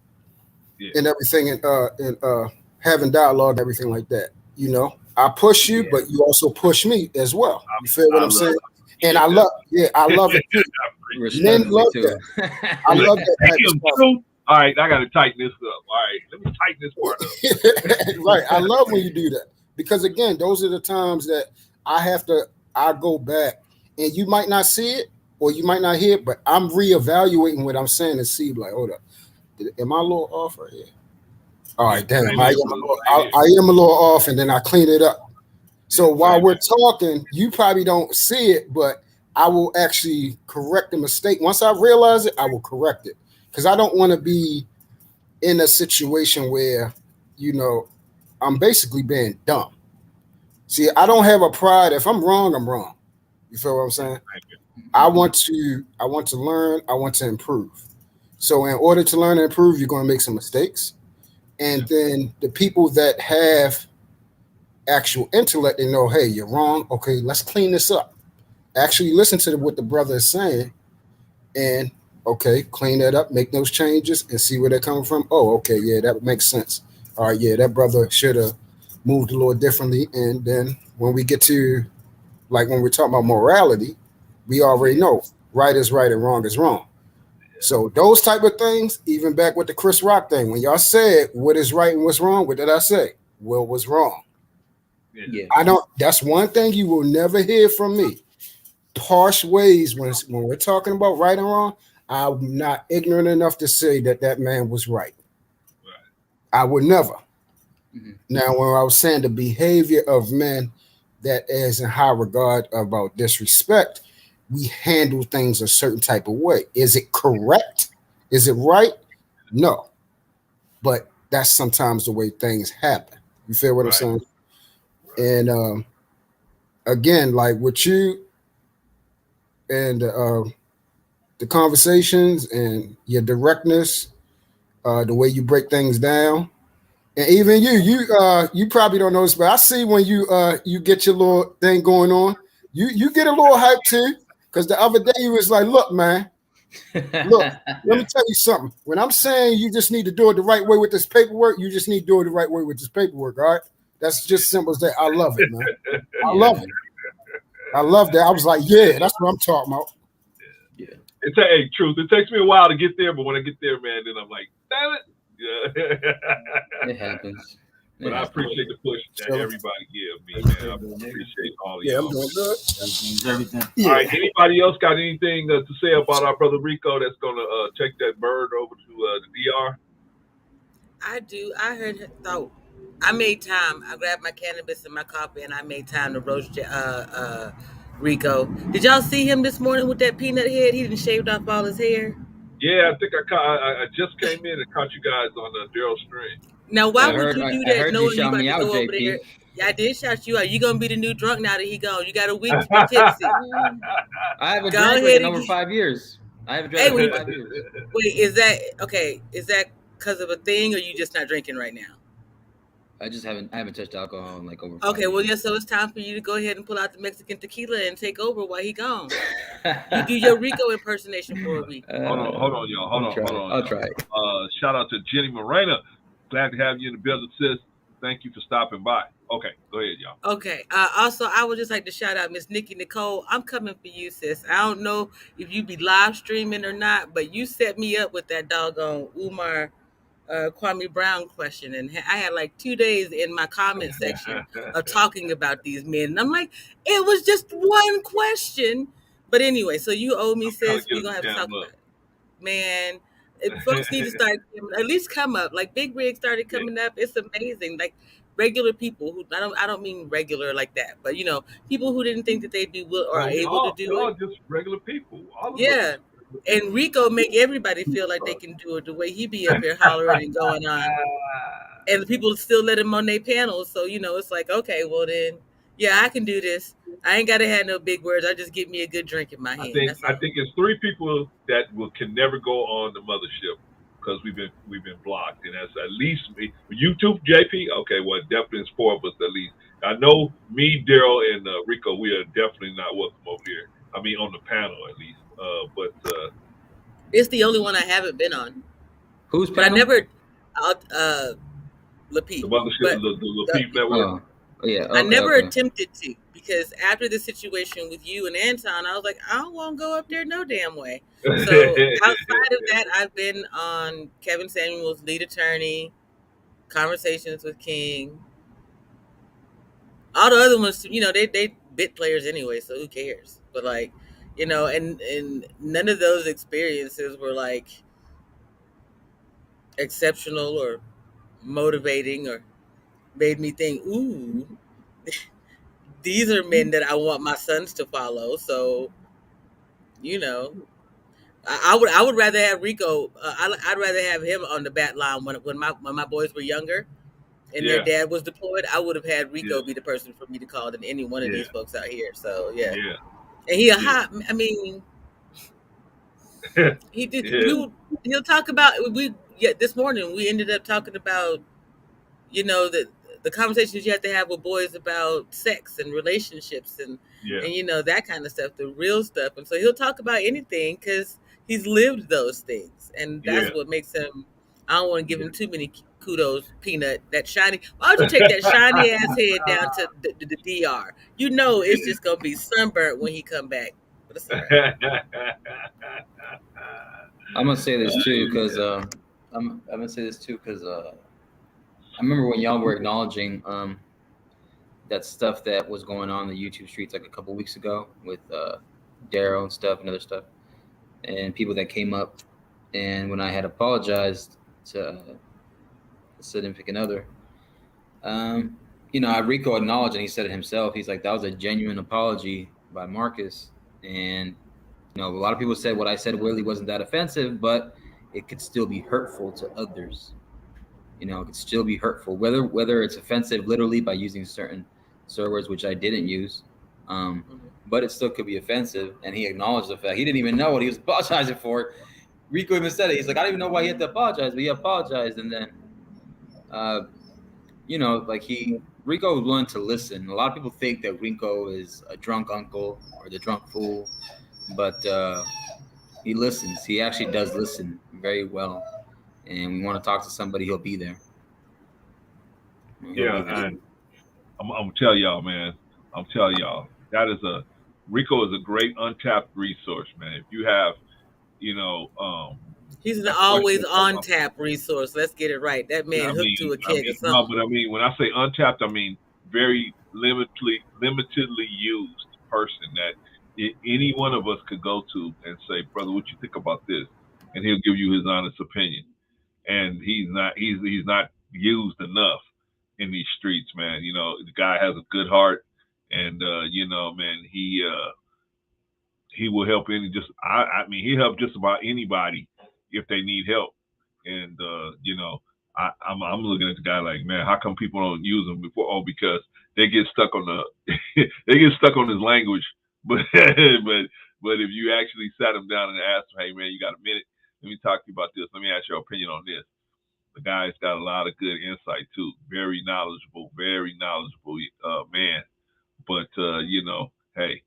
Speaker 4: and everything, and having dialogue, everything like that. I push you, but you also push me as well. You feel what I'm saying? And I love it too. Men love that. I love that.
Speaker 2: All right, I got to tighten this up. All right, let me tighten this part up.
Speaker 4: Right, I love when you do that because again, those are the times that I go back, and you might not see it or you might not hear it, but I'm reevaluating what I'm saying and see like, hold up, am I a little off right here? All right, damn, I am a little off, and then I clean it up. So while we're talking, you probably don't see it, but I will actually correct the mistake. Once I realize it, I will correct it. Because I don't want to be in a situation where, I'm basically being dumb. See, I don't have a pride. If I'm wrong, I'm wrong. You feel what I'm saying? I want to learn. I want to improve. So in order to learn and improve, you're going to make some mistakes. And then the people that have actual intellect, they know, hey, you're wrong. Okay, let's clean this up. Actually listen to what the brother is saying and okay, clean that up, make those changes, and see where they're coming from. Oh, okay, yeah, that makes sense. All right, yeah, that brother should have moved a little differently. And then when we get to, like when we're talking about morality, we already know right is right and wrong is wrong. So those type of things, even back with the Chris Rock thing, when y'all said what is right and what's wrong, what did I say? What was wrong? Yeah. That's one thing you will never hear from me. Harsh ways when we're talking about right and wrong. I'm not ignorant enough to say that man was right. I would never. Mm-hmm. Now, when I was saying the behavior of men that is in high regard about disrespect, we handle things a certain type of way. Is it correct? Is it right? No. But that's sometimes the way things happen. You feel what I'm saying? And again, like with you and the conversations and your directness, the way you break things down, and even you probably don't notice, but I see when you get your little thing going on, you get a little hype too. Because the other day you was like, look, man, look, let me tell you something. When I'm saying you just need to do it the right way with this paperwork, you just need to do it the right way with this paperwork, all right? That's just simple as that. I love it, man. I love it. I love that. I was like, yeah, that's what I'm talking about.
Speaker 2: Yeah. It's a truth. It takes me a while to get there, but when I get there, man, then I'm like, damn it. Yeah.
Speaker 5: It happens.
Speaker 2: But I appreciate the push that everybody give me, man. I appreciate all of y'all.
Speaker 4: I'm doing good.
Speaker 3: Everything.
Speaker 2: Yeah. All right. Anybody else got anything to say about our brother Rico that's going to take that bird over to the DR?
Speaker 6: I do. I made time. I grabbed my cannabis and my coffee, and I made time to roast Rico. Did y'all see him this morning with that peanut head? He didn't shaved off all his hair.
Speaker 2: Yeah, I think I just came in and caught you guys on Daryl's stream.
Speaker 6: Now, why would you do that knowing you about to go over there? Yeah, I did shout you out. You're going to be the new drunk now that he gone. You got a week to be tipsy.
Speaker 5: I haven't drank in over 5 years. I haven't drank in 5 years.
Speaker 6: Wait, is that because of a thing, or you just not drinking right now?
Speaker 5: I haven't touched alcohol in like over 5
Speaker 6: Okay,
Speaker 5: years.
Speaker 6: well, yeah, so it's time for you to go ahead and pull out the Mexican tequila and take over while he gone. You do your Rico impersonation for a week.
Speaker 2: Hold on, y'all. Hold on.
Speaker 5: I'll try.
Speaker 2: Shout out to Jenny Morena. Glad to have you in the building, sis. Thank you for stopping by. Okay, go ahead, y'all.
Speaker 6: Okay. Also, I would just like to shout out Miss Nikki Nicole. I'm coming for you, sis. I don't know if you be live streaming or not, but you set me up with that doggone Umar Kwame Brown question, and I had like 2 days in my comment section of talking about these men, and I'm like, it was just one question. But anyway, so you owe me, sis. We're gonna have to talk about it, man. Folks need to start at least come up. Like Big Rig started coming up. It's amazing. Like regular people who I don't mean regular like that, but you know, people who didn't think that they'd be able to do it.
Speaker 2: Just regular people.
Speaker 6: Yeah. And Rico make everybody feel like they can do it the way he be up here hollering and going on. And the people still let him on their panels. So, you know, it's like, okay, well then, yeah, I can do this. I ain't got to have no big words. I just get me a good drink in my hand.
Speaker 2: I think it's 3 people that can never go on the mothership because we've been blocked. And that's at least me. YouTube, JP, okay, well, definitely it's 4 of us at least. I know me, Daryl, and Rico, we are definitely not welcome over here. I mean, on the panel at least. But
Speaker 6: it's the only one I haven't been on.
Speaker 5: Who's
Speaker 6: but panel? I never
Speaker 2: Lapeef. The mothership, the Lapeef network.
Speaker 5: Yeah,
Speaker 6: I never attempted to, because after the situation with you and Anton, I was like, I don't want to go up there no damn way. So outside of that, I've been on Kevin Samuel's Lead Attorney, Conversations with King. All the other ones, you know, they bit players anyway, so who cares? But like, you know, and none of those experiences were like exceptional or motivating or made me think, ooh, these are men that I want my sons to follow. So, you know, I would rather have Rico. I'd rather have him on the bat line when my boys were younger and their dad was deployed. I would have had Rico be the person for me to call than any one of these folks out here. So yeah. And he hot. I mean, he did. He'll talk about this morning. We ended up talking about, you know, the conversations you have to have with boys about sex and relationships and you know, that kind of stuff, the real stuff. And so he'll talk about anything because he's lived those things, and that's what makes him. I don't want to give him too many kudos, Peanut. That shiny. Why don't you take that shiny ass head down to the DR? You know it's just gonna be sunburnt when he come back. But it's all right.
Speaker 5: I'm gonna say this too because I remember when y'all were acknowledging that stuff that was going on in the YouTube streets like a couple weeks ago with Daryl and stuff and other stuff. and people that came up. And when I had apologized to a significant other, Rico acknowledged, and he said it himself. He's like, that was a genuine apology by Marcus. And, a lot of people said what I said really wasn't that offensive, but it could still be hurtful to others. It could still be hurtful, whether it's offensive literally by using certain swear words, which I didn't use, but it still could be offensive. And he acknowledged the fact he didn't even know what he was apologizing for. Rico even said it. He's like, I don't even know why he had to apologize, but he apologized. And then, Rico was willing to listen. A lot of people think that Rico is a drunk uncle or the drunk fool, but he listens. He actually does listen very well. And we want to talk to somebody, he'll be there.
Speaker 2: And I'm gonna tell y'all, man. I'm telling y'all, Rico is a great untapped resource, man. If you have,
Speaker 6: he's an always on tap resource. Let's get it right. That man hooked to a keg or something.
Speaker 2: No, but I mean, when I say untapped, I mean very limitedly used person that any one of us could go to and say, brother, what you think about this? And he'll give you his honest opinion. And he's not used enough in these streets, man. The guy has a good heart, and man, he will help he help just about anybody if they need help. And I'm looking at the guy like, man, how come people don't use him before? Oh, because they get stuck on his language. But if you actually sat him down and asked him, hey man, you got a minute? Let me talk to you about this. Let me ask your opinion on this. The guy's got a lot of good insight too. Very knowledgeable man. But hey.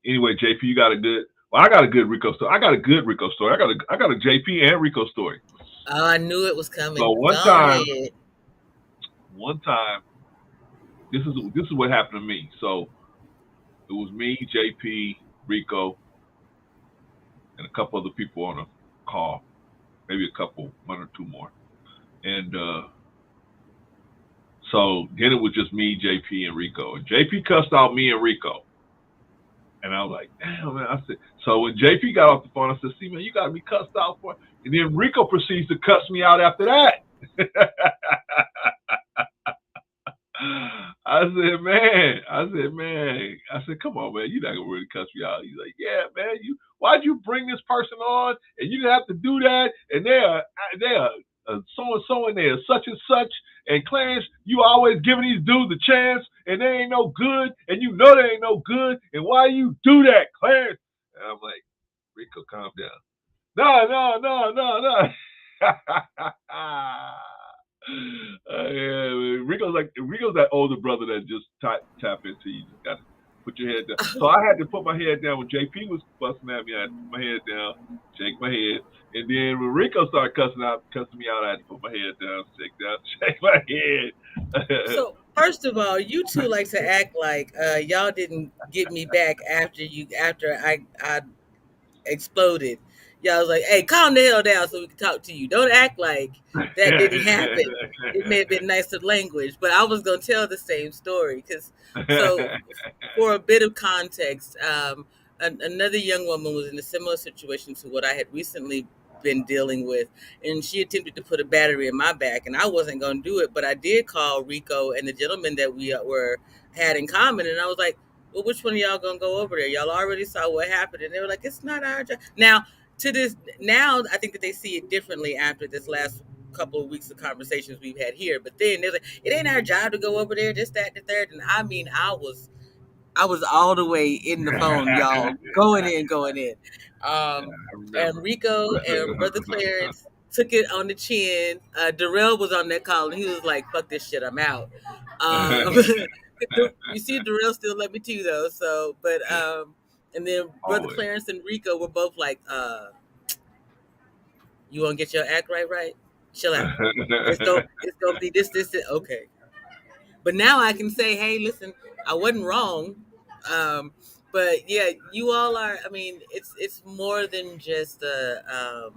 Speaker 2: Anyway, JP, you got a good. Well, I got a good Rico story. I got a JP and Rico story.
Speaker 6: Oh, I knew it was coming.
Speaker 2: So one time, this is what happened to me. So it was me, JP, Rico, and a couple other people on a call. Maybe one or two more. And so then it was just me, JP, and Rico. And JP cussed out me and Rico. And I was like, damn, man. I said, so when JP got off the phone, I said, see, man, you got me cussed out for it. And then Rico proceeds to cuss me out after that. I said, come on, man, you're not gonna really cuss me out. He's like, yeah, man, why'd you bring this person on and you didn't have to do that? And they're so and so and they're such and such. And Clarence, you always giving these dudes a chance and they ain't no good, and you know they ain't no good, and why you do that, Clarence? And I'm like, Rico, calm down. No. Rico's that older brother that just tap into you. Just got to put your head down. So I had to put my head down when JP was busting at me. I had to put my head down, shake my head, and then when Rico started cussing me out, I had to put my head down, shake my head.
Speaker 6: So first of all, you two like to act like y'all didn't get me back after I exploded. Y'all was like, hey, calm the hell down so we can talk to you. Don't act like that didn't happen. It may have been nicer language, but I was going to tell the same story. So for a bit of context, another young woman was in a similar situation to what I had recently been dealing with, and she attempted to put a battery in my back, and I wasn't going to do it, but I did call Rico and the gentleman that we had in common, and I was like, well, which one of y'all going to go over there? Y'all already saw what happened, and they were like, it's not our job. Now, I think that they see it differently after this last couple of weeks of conversations we've had here. But then they're like, it ain't our job to go over there, this, that, and the third. And I mean, I was all the way in the phone, y'all, going in. And Rico and Brother Clarence took it on the chin. Darrell was on that call, and he was like, fuck this shit, I'm out. You see, Darrell still let me too, though. So, but and then Brother Clarence and Rico were both like, you want to get your act right? Chill out. It's gonna be this, okay. But now I can say, hey, listen, I wasn't wrong. But yeah, you all are. I mean, it's more than just a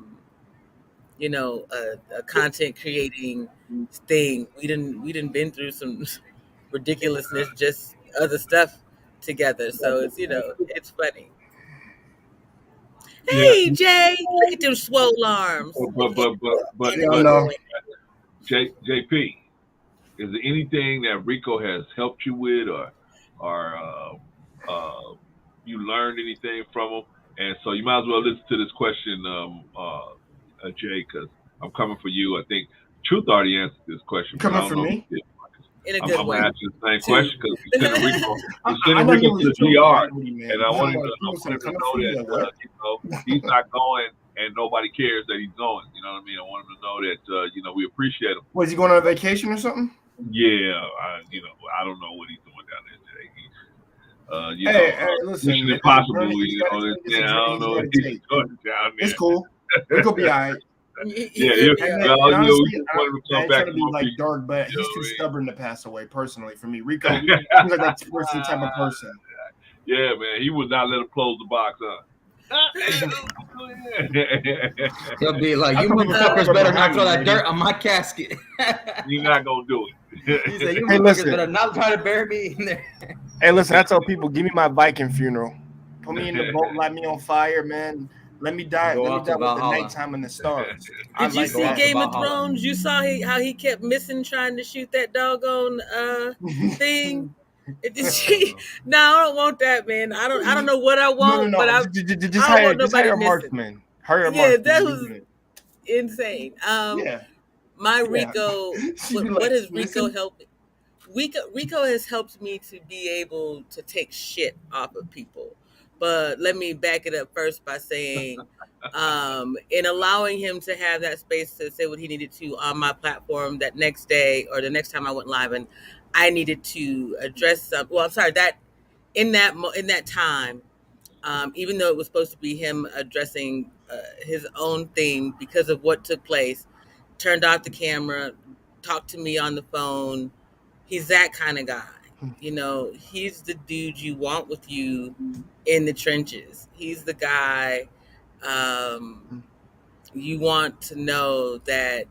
Speaker 6: content creating thing. We didn't been through some ridiculousness, just other stuff together. So it's it's funny. Hey, Jay, look at them swole arms.
Speaker 2: But JP, is there anything that Rico has helped you with, or you learned anything from him? And so you might as well listen to this question, Jay, because I'm coming for you. I think Truth already answered this question.
Speaker 7: Coming for me?
Speaker 6: In a good
Speaker 2: I'm
Speaker 6: way.
Speaker 2: asking the same question because we sent Rico,
Speaker 7: I know
Speaker 2: Rico to the GR,
Speaker 7: man.
Speaker 2: and I wanted to know that he's not going, and nobody cares that he's going. You know what I mean? I want him to know that we appreciate him.
Speaker 7: Was he going on a vacation or something?
Speaker 2: Yeah, I don't know what he's doing down there, Jay.
Speaker 7: Hey, listen,
Speaker 2: Mission Impossible. I don't know what he's doing down there.
Speaker 7: It's cool. It'll be all right.
Speaker 2: Yeah,
Speaker 7: honestly, I ain't trying to be like dark, but he's too stubborn to pass away. Personally, for me, Rico, he's like that person type of person.
Speaker 2: Yeah, man, he would not let him close the box, huh?
Speaker 5: He'll be like, "You motherfuckers better not throw that dirt on my casket."
Speaker 2: You're not gonna do it.
Speaker 5: He said, "You motherfuckers better not try to bury me in there."
Speaker 7: Hey, listen, I tell people, give me my Viking funeral. Put me in the boat, light me on fire, man. Let me die. Let me die with the nighttime and the stars.
Speaker 6: Did you see Game of Thrones? You saw how he kept missing trying to shoot that doggone thing. No, I don't want that, man. I don't know what I want, but I don't want nobody missing. Yeah, that was insane. My Rico, what has Rico helped? Rico has helped me to be able to take shit off of people. But let me back it up first by saying, in allowing him to have that space to say what he needed to on my platform that next day or the next time I went live, and I needed to address something. Well, I'm sorry, that in that time, even though it was supposed to be him addressing his own thing because of what took place, turned off the camera, talked to me on the phone. He's that kind of guy. He's the dude you want with you in the trenches. He's the guy you want to know that,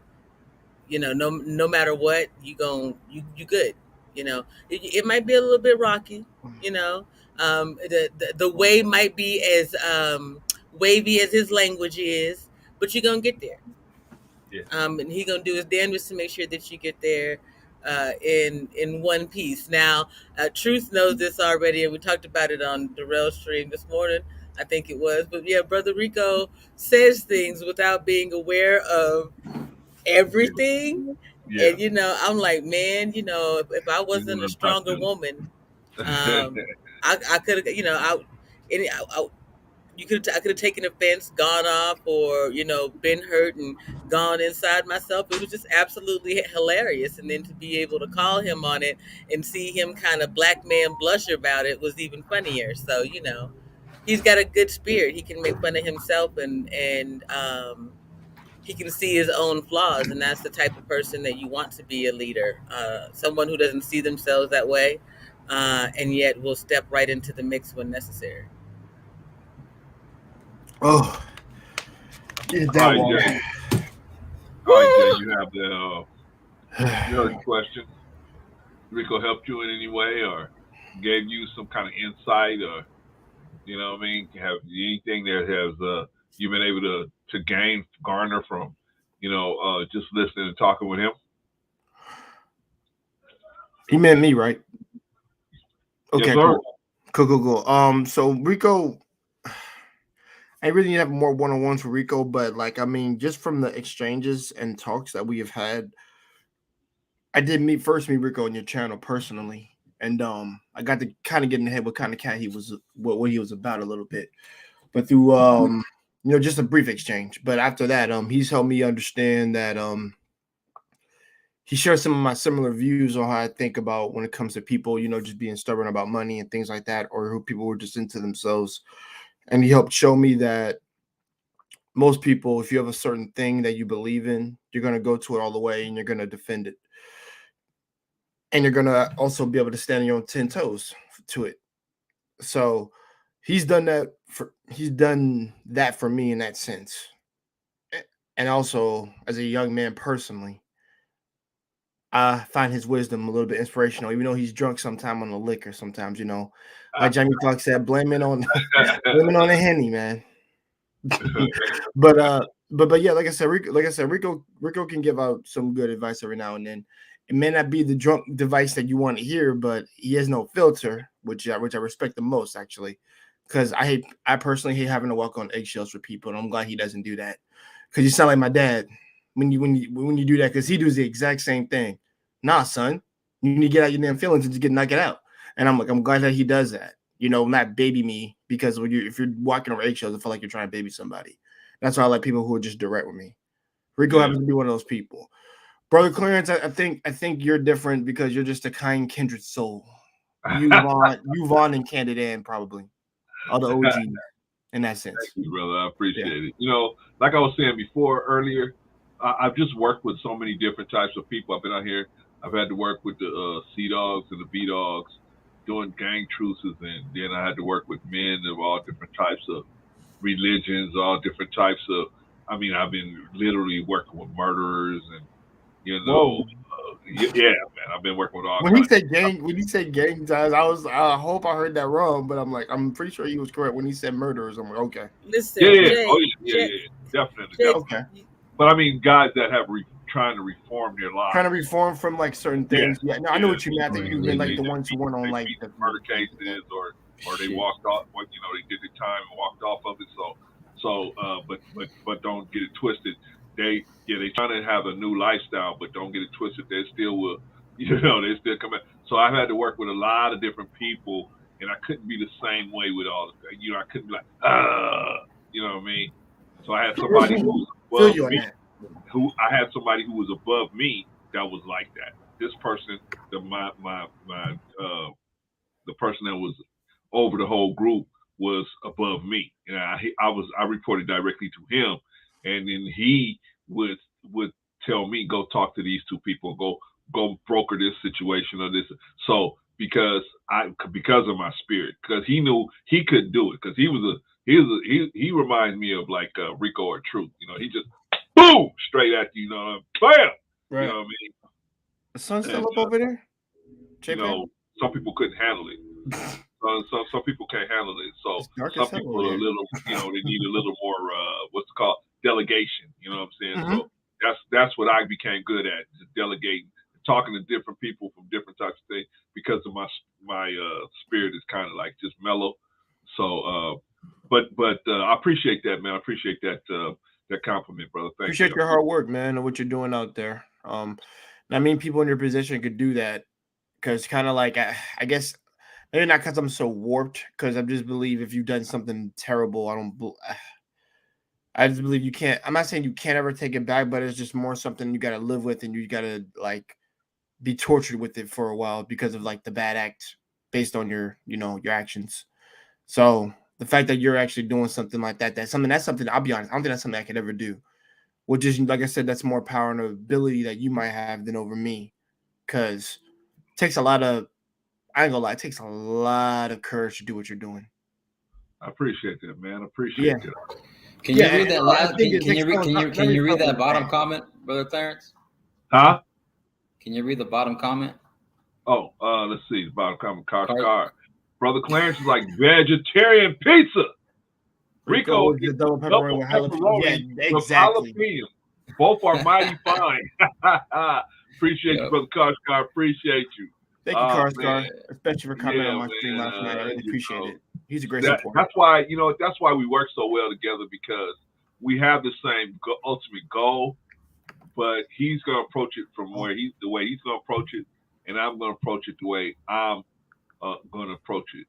Speaker 6: no matter what, you good. It might be a little bit rocky, the way might be as wavy as his language is, but you're gonna get there.
Speaker 2: Yeah.
Speaker 6: And he's gonna do his damnedest to make sure that you get there in one piece. Now, Truth knows this already, and we talked about it on Darrell's stream this morning, I think it was. But yeah, Brother Rico says things without being aware of everything. Yeah. And I'm like, man, if I wasn't a stronger woman, I could have, I could have taken offense, gone off, or been hurt and gone inside myself. It was just absolutely hilarious, and then to be able to call him on it and see him kind of black man blush about it was even funnier. So he's got a good spirit. He can make fun of himself, and he can see his own flaws, and that's the type of person that you want to be a leader. Someone who doesn't see themselves that way, and yet will step right into the mix when necessary.
Speaker 7: Oh, get that one.
Speaker 2: All right, Jay, you have the other question. Rico helped you in any way, or gave you some kind of insight, or have anything that has you've been able to garner from just listening and talking with him?
Speaker 7: He meant me, right? Okay,
Speaker 2: yes,
Speaker 7: cool. So Rico, I really need to have more one-on-ones for Rico, but just from the exchanges and talks that we have had, I did first meet Rico on your channel personally, and I got to kind of get in the head what kind of cat he was, what he was about a little bit, but through just a brief exchange. But after that, he's helped me understand that he shares some of my similar views on how I think about when it comes to people, just being stubborn about money and things like that, or who people were just into themselves. And he helped show me that most people, if you have a certain thing that you believe in, you're going to go to it all the way and you're going to defend it. And you're going to also be able to stand on your own 10 toes to it. So he's done that for me in that sense. And also, as a young man personally, I find his wisdom a little bit inspirational, even though he's drunk sometime on the liquor sometimes, like Jamie Foxx said, blame it on the Henny, man. But yeah, like I said, Rico can give out some good advice every now and then. It may not be the drunk device that you want to hear, but he has no filter, which I respect the most, actually, because I personally hate having to walk on eggshells for people, and I'm glad he doesn't do that. Because you sound like my dad when you do that, because he does the exact same thing. Nah, son, you need to get out your damn feelings and just knock it out. And I'm glad that he does that. Not baby me, because if you're walking over eggshells, I feel like you're trying to baby somebody. That's why I like people who are just direct with me. Rico happens to be one of those people. Brother Clarence, I think you're different because you're just a kind kindred soul. You Vaughn and Candid Ann probably are the OGs in that sense.
Speaker 2: Thank you, brother. I appreciate it. Like I was saying before earlier, I've just worked with so many different types of people. I've been out here. I've had to work with the C Dogs and the B Dogs, doing gang truces, and then I had to work with men of all different types of religions, all different types of. I've been literally working with murderers and. Yeah, man. I've been working with all.
Speaker 7: When he said gang ties, I hope I heard that wrong, but I'm pretty sure he was correct when he said murderers. I'm like, okay.
Speaker 6: Listen,
Speaker 2: Definitely.
Speaker 7: Okay.
Speaker 2: But guys that have trying to reform their lives,
Speaker 7: trying to reform from like certain things. Yeah, no, I know what you meant. I think you've been like the ones who went on like
Speaker 2: the murder cases, or they walked off. They did the time and walked off of it. But don't get it twisted. They trying to have a new lifestyle, but don't get it twisted. They still will, they still come in. So I've had to work with a lot of different people, and I couldn't be the same way with all of them. I couldn't be like, you know what I mean? So I had somebody who was above me. I had somebody who was above me that was like that. This person, the person that was over the whole group was above me, and I reported directly to him, and then he would tell me, go talk to these two people, go broker this situation or this. So because of my spirit, because he knew he couldn't do it, because he reminds me of like Rico or Truth. He just boom straight at you. Bam.
Speaker 7: Right.
Speaker 2: You know what I mean?
Speaker 7: The sun's still up over there.
Speaker 2: Some people couldn't handle it. Some people can't handle it. So some people are a little, they need a little more what's it called, delegation. You know what I'm saying? Mm-hmm. So that's what I became good at, just delegating, talking to different people from different types of things, because of my spirit is kind of like just mellow. So but I appreciate that, man. I appreciate that compliment, brother. Thank you.
Speaker 7: Appreciate your hard work, man, and what you're doing out there. People in your position could do that, because kind of like I guess. Maybe not because I'm so warped, because I just believe if you've done something terrible, I just believe you can't. I'm not saying you can't ever take it back, but it's just more something you got to live with, and you got to like be tortured with it for a while because of like the bad act based on your actions. So the fact that you're actually doing something like that's something. I'll be honest, I don't think that's something I could ever do. Which is, like I said, that's more power and ability that you might have than over me, because it takes a lot of. I ain't gonna lie, it takes a lot of courage to do what you're doing.
Speaker 2: I appreciate that, man. I appreciate that.
Speaker 5: Can you read that last? Can you read that bottom comment, Brother Clarence?
Speaker 2: Huh?
Speaker 5: Can you read the bottom comment?
Speaker 2: Oh, let's see. The bottom comment. Car. Brother Clarence is like vegetarian pizza. Rico is double pepperoni with jalapeno. Yeah, exactly. Both are mighty fine. Appreciate you, Brother Car. Appreciate you.
Speaker 7: Thank you, Karscar, especially for coming on my stream last night. I really appreciate it. He's a great supporter.
Speaker 2: That's why we work so well together, because we have the same ultimate goal, but he's gonna approach it from the way he's gonna approach it, and I'm gonna approach it the way I'm gonna approach it.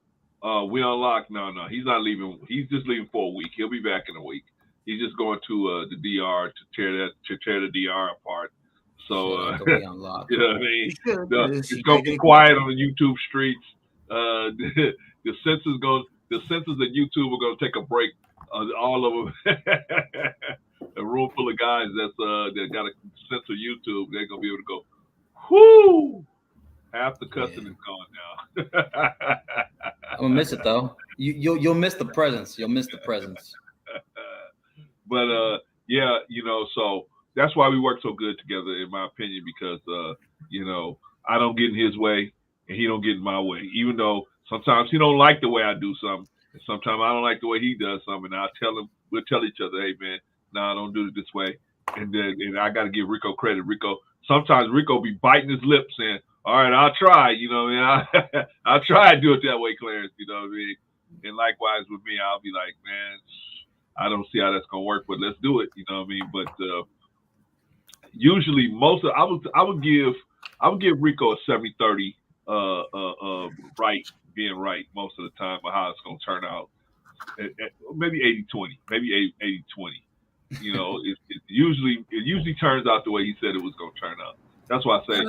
Speaker 2: We unlock. No, he's not leaving. He's just leaving for a week. He'll be back in a week. He's just going to the DR to tear the DR apart. So, you know what I mean? It's going to be quiet on the YouTube streets. The censors at YouTube are going to take a break. All of them. A room full of guys that got to censor YouTube. They're going to be able to go, whoo! Half the cussing is gone now.
Speaker 5: I'm going to miss it, though. You'll miss the presence. You'll miss the presence.
Speaker 2: But, so... That's why we work so good together, in my opinion, because, I don't get in his way and he don't get in my way. Even though sometimes he don't like the way I do something, and sometimes I don't like the way he does something, and I'll tell him we'll tell each other, hey man, nah, don't do it this way. And then I got to give Rico credit. Sometimes Rico be biting his lips saying, all right, I'll try, you know what I mean? I'll try to do it that way, Clarence, you know what I mean? And likewise with me, I'll be like, man, I don't see how that's going to work, but let's do it, you know what I mean? But usually I would give Rico a 70-30 being right most of the time of how it's going to turn out. Maybe 80-20, maybe 80-20. You know, it usually turns out the way he said it was going to turn out. That's why I say,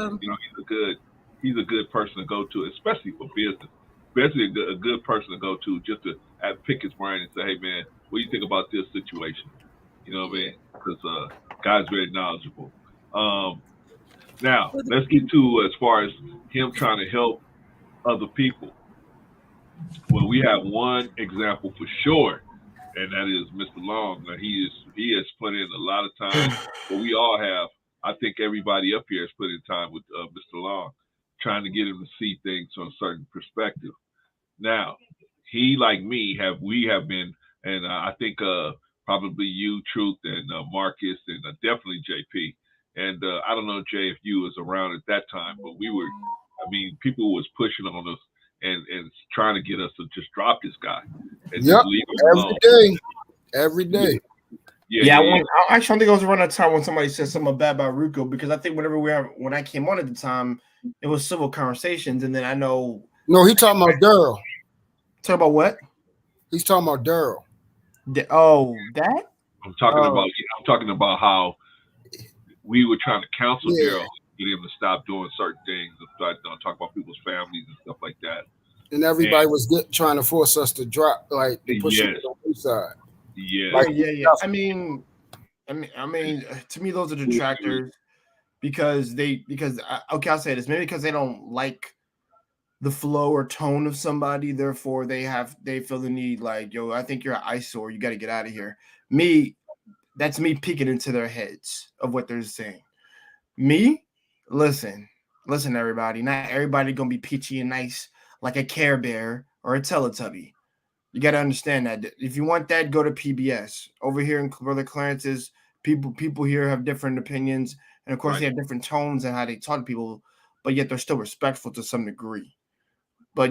Speaker 2: he's a good person to go to, especially for business. Especially a good person to go to, just to pick his brain and say, hey man, what do you think about this situation? You know what I mean? Because guy's very knowledgeable. Now let's get to as far as him trying to help other people. Well, we have one example for sure, and that is Mr. Long. Now, he has put in a lot of time, but we all have. I think everybody up here has put in time with Mr. Long, trying to get him to see things from a certain perspective. Now, he, like me, we have been, and I think probably you, Truth, and Marcus, and definitely JP. And I don't know, Jay, if you was around at that time, but people was pushing on us and trying to get us to just drop this guy and just leave him alone.
Speaker 4: Every day.
Speaker 7: I actually think it was around that time when somebody said something bad about Rico, because I think when I came on at the time, it was civil conversations, and then I know.
Speaker 4: No, he talking about Daryl.
Speaker 7: Talk about what?
Speaker 4: He's talking about Daryl.
Speaker 7: That?
Speaker 2: I'm talking about how we were trying to counsel Daryl, get him to stop doing certain things, and talk about people's families and stuff like that.
Speaker 4: And everybody was trying to force us to drop, like push it on the side.
Speaker 2: Yeah.
Speaker 7: I mean, to me, those are detractors because I'll say this, maybe because they don't like the flow or tone of somebody, therefore they feel the need, like, yo, I think you're an eyesore, you got to get out of here. That's me peeking into their heads of what they're saying. Me, listen, everybody, not everybody gonna be peachy and nice like a Care Bear or a Teletubby. You got to understand that if you want that, go to PBS. Over here in Brother Clarence's, people here have different opinions, and of course they have different tones and how they talk to people, but yet they're still respectful to some degree. But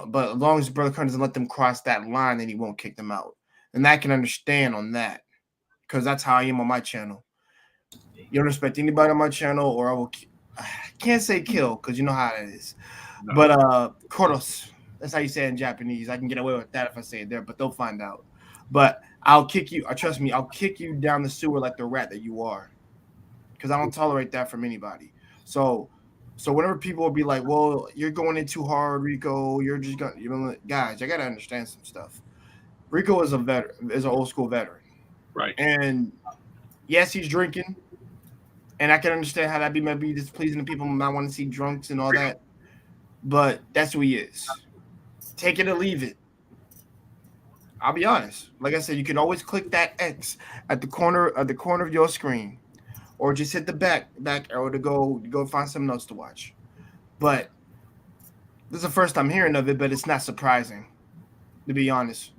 Speaker 7: but as long as Brother Clarence doesn't let them cross that line, then he won't kick them out. And I can understand on that, because that's how I am on my channel. You don't respect anybody on my channel, or I can't say kill, because you know how it is. No. But Koros. That's how you say it in Japanese. I can get away with that if I say it there, but they'll find out. But I'll kick you. Trust me, I'll kick you down the sewer like the rat that you are, because I don't tolerate that from anybody. So whenever people will be like, "Well, you're going in too hard, Rico. You're just going," guys, I gotta understand some stuff. Rico is an old school veteran,
Speaker 2: right?
Speaker 7: And yes, he's drinking, and I can understand how that might be displeasing to people who might want to see drunks and all that. But that's who he is. Take it or leave it. I'll be honest. Like I said, you can always click that X at the corner of your screen, or just hit the back arrow to go find something else to watch. But this is the first time hearing of it, but it's not surprising, to be honest.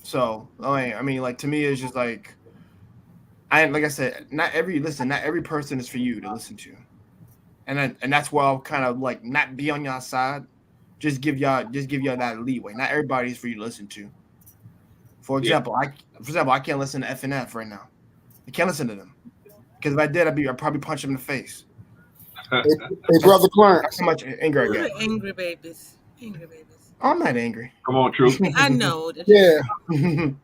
Speaker 7: So I mean, like, to me, it's just like I said, not every person is for you to listen to, and that's why I'll kind of like not be on your side. Just give y'all that leeway. Not everybody's for you to listen to. For example, I can't listen to FNF right now. I can't listen to them, because if I did, I'd probably punch them in the face.
Speaker 4: Hey, Brother Clarence.
Speaker 7: That's how much anger I get.
Speaker 6: Angry babies.
Speaker 7: I'm not angry.
Speaker 2: Come on, Truth.
Speaker 6: I know.
Speaker 4: Yeah.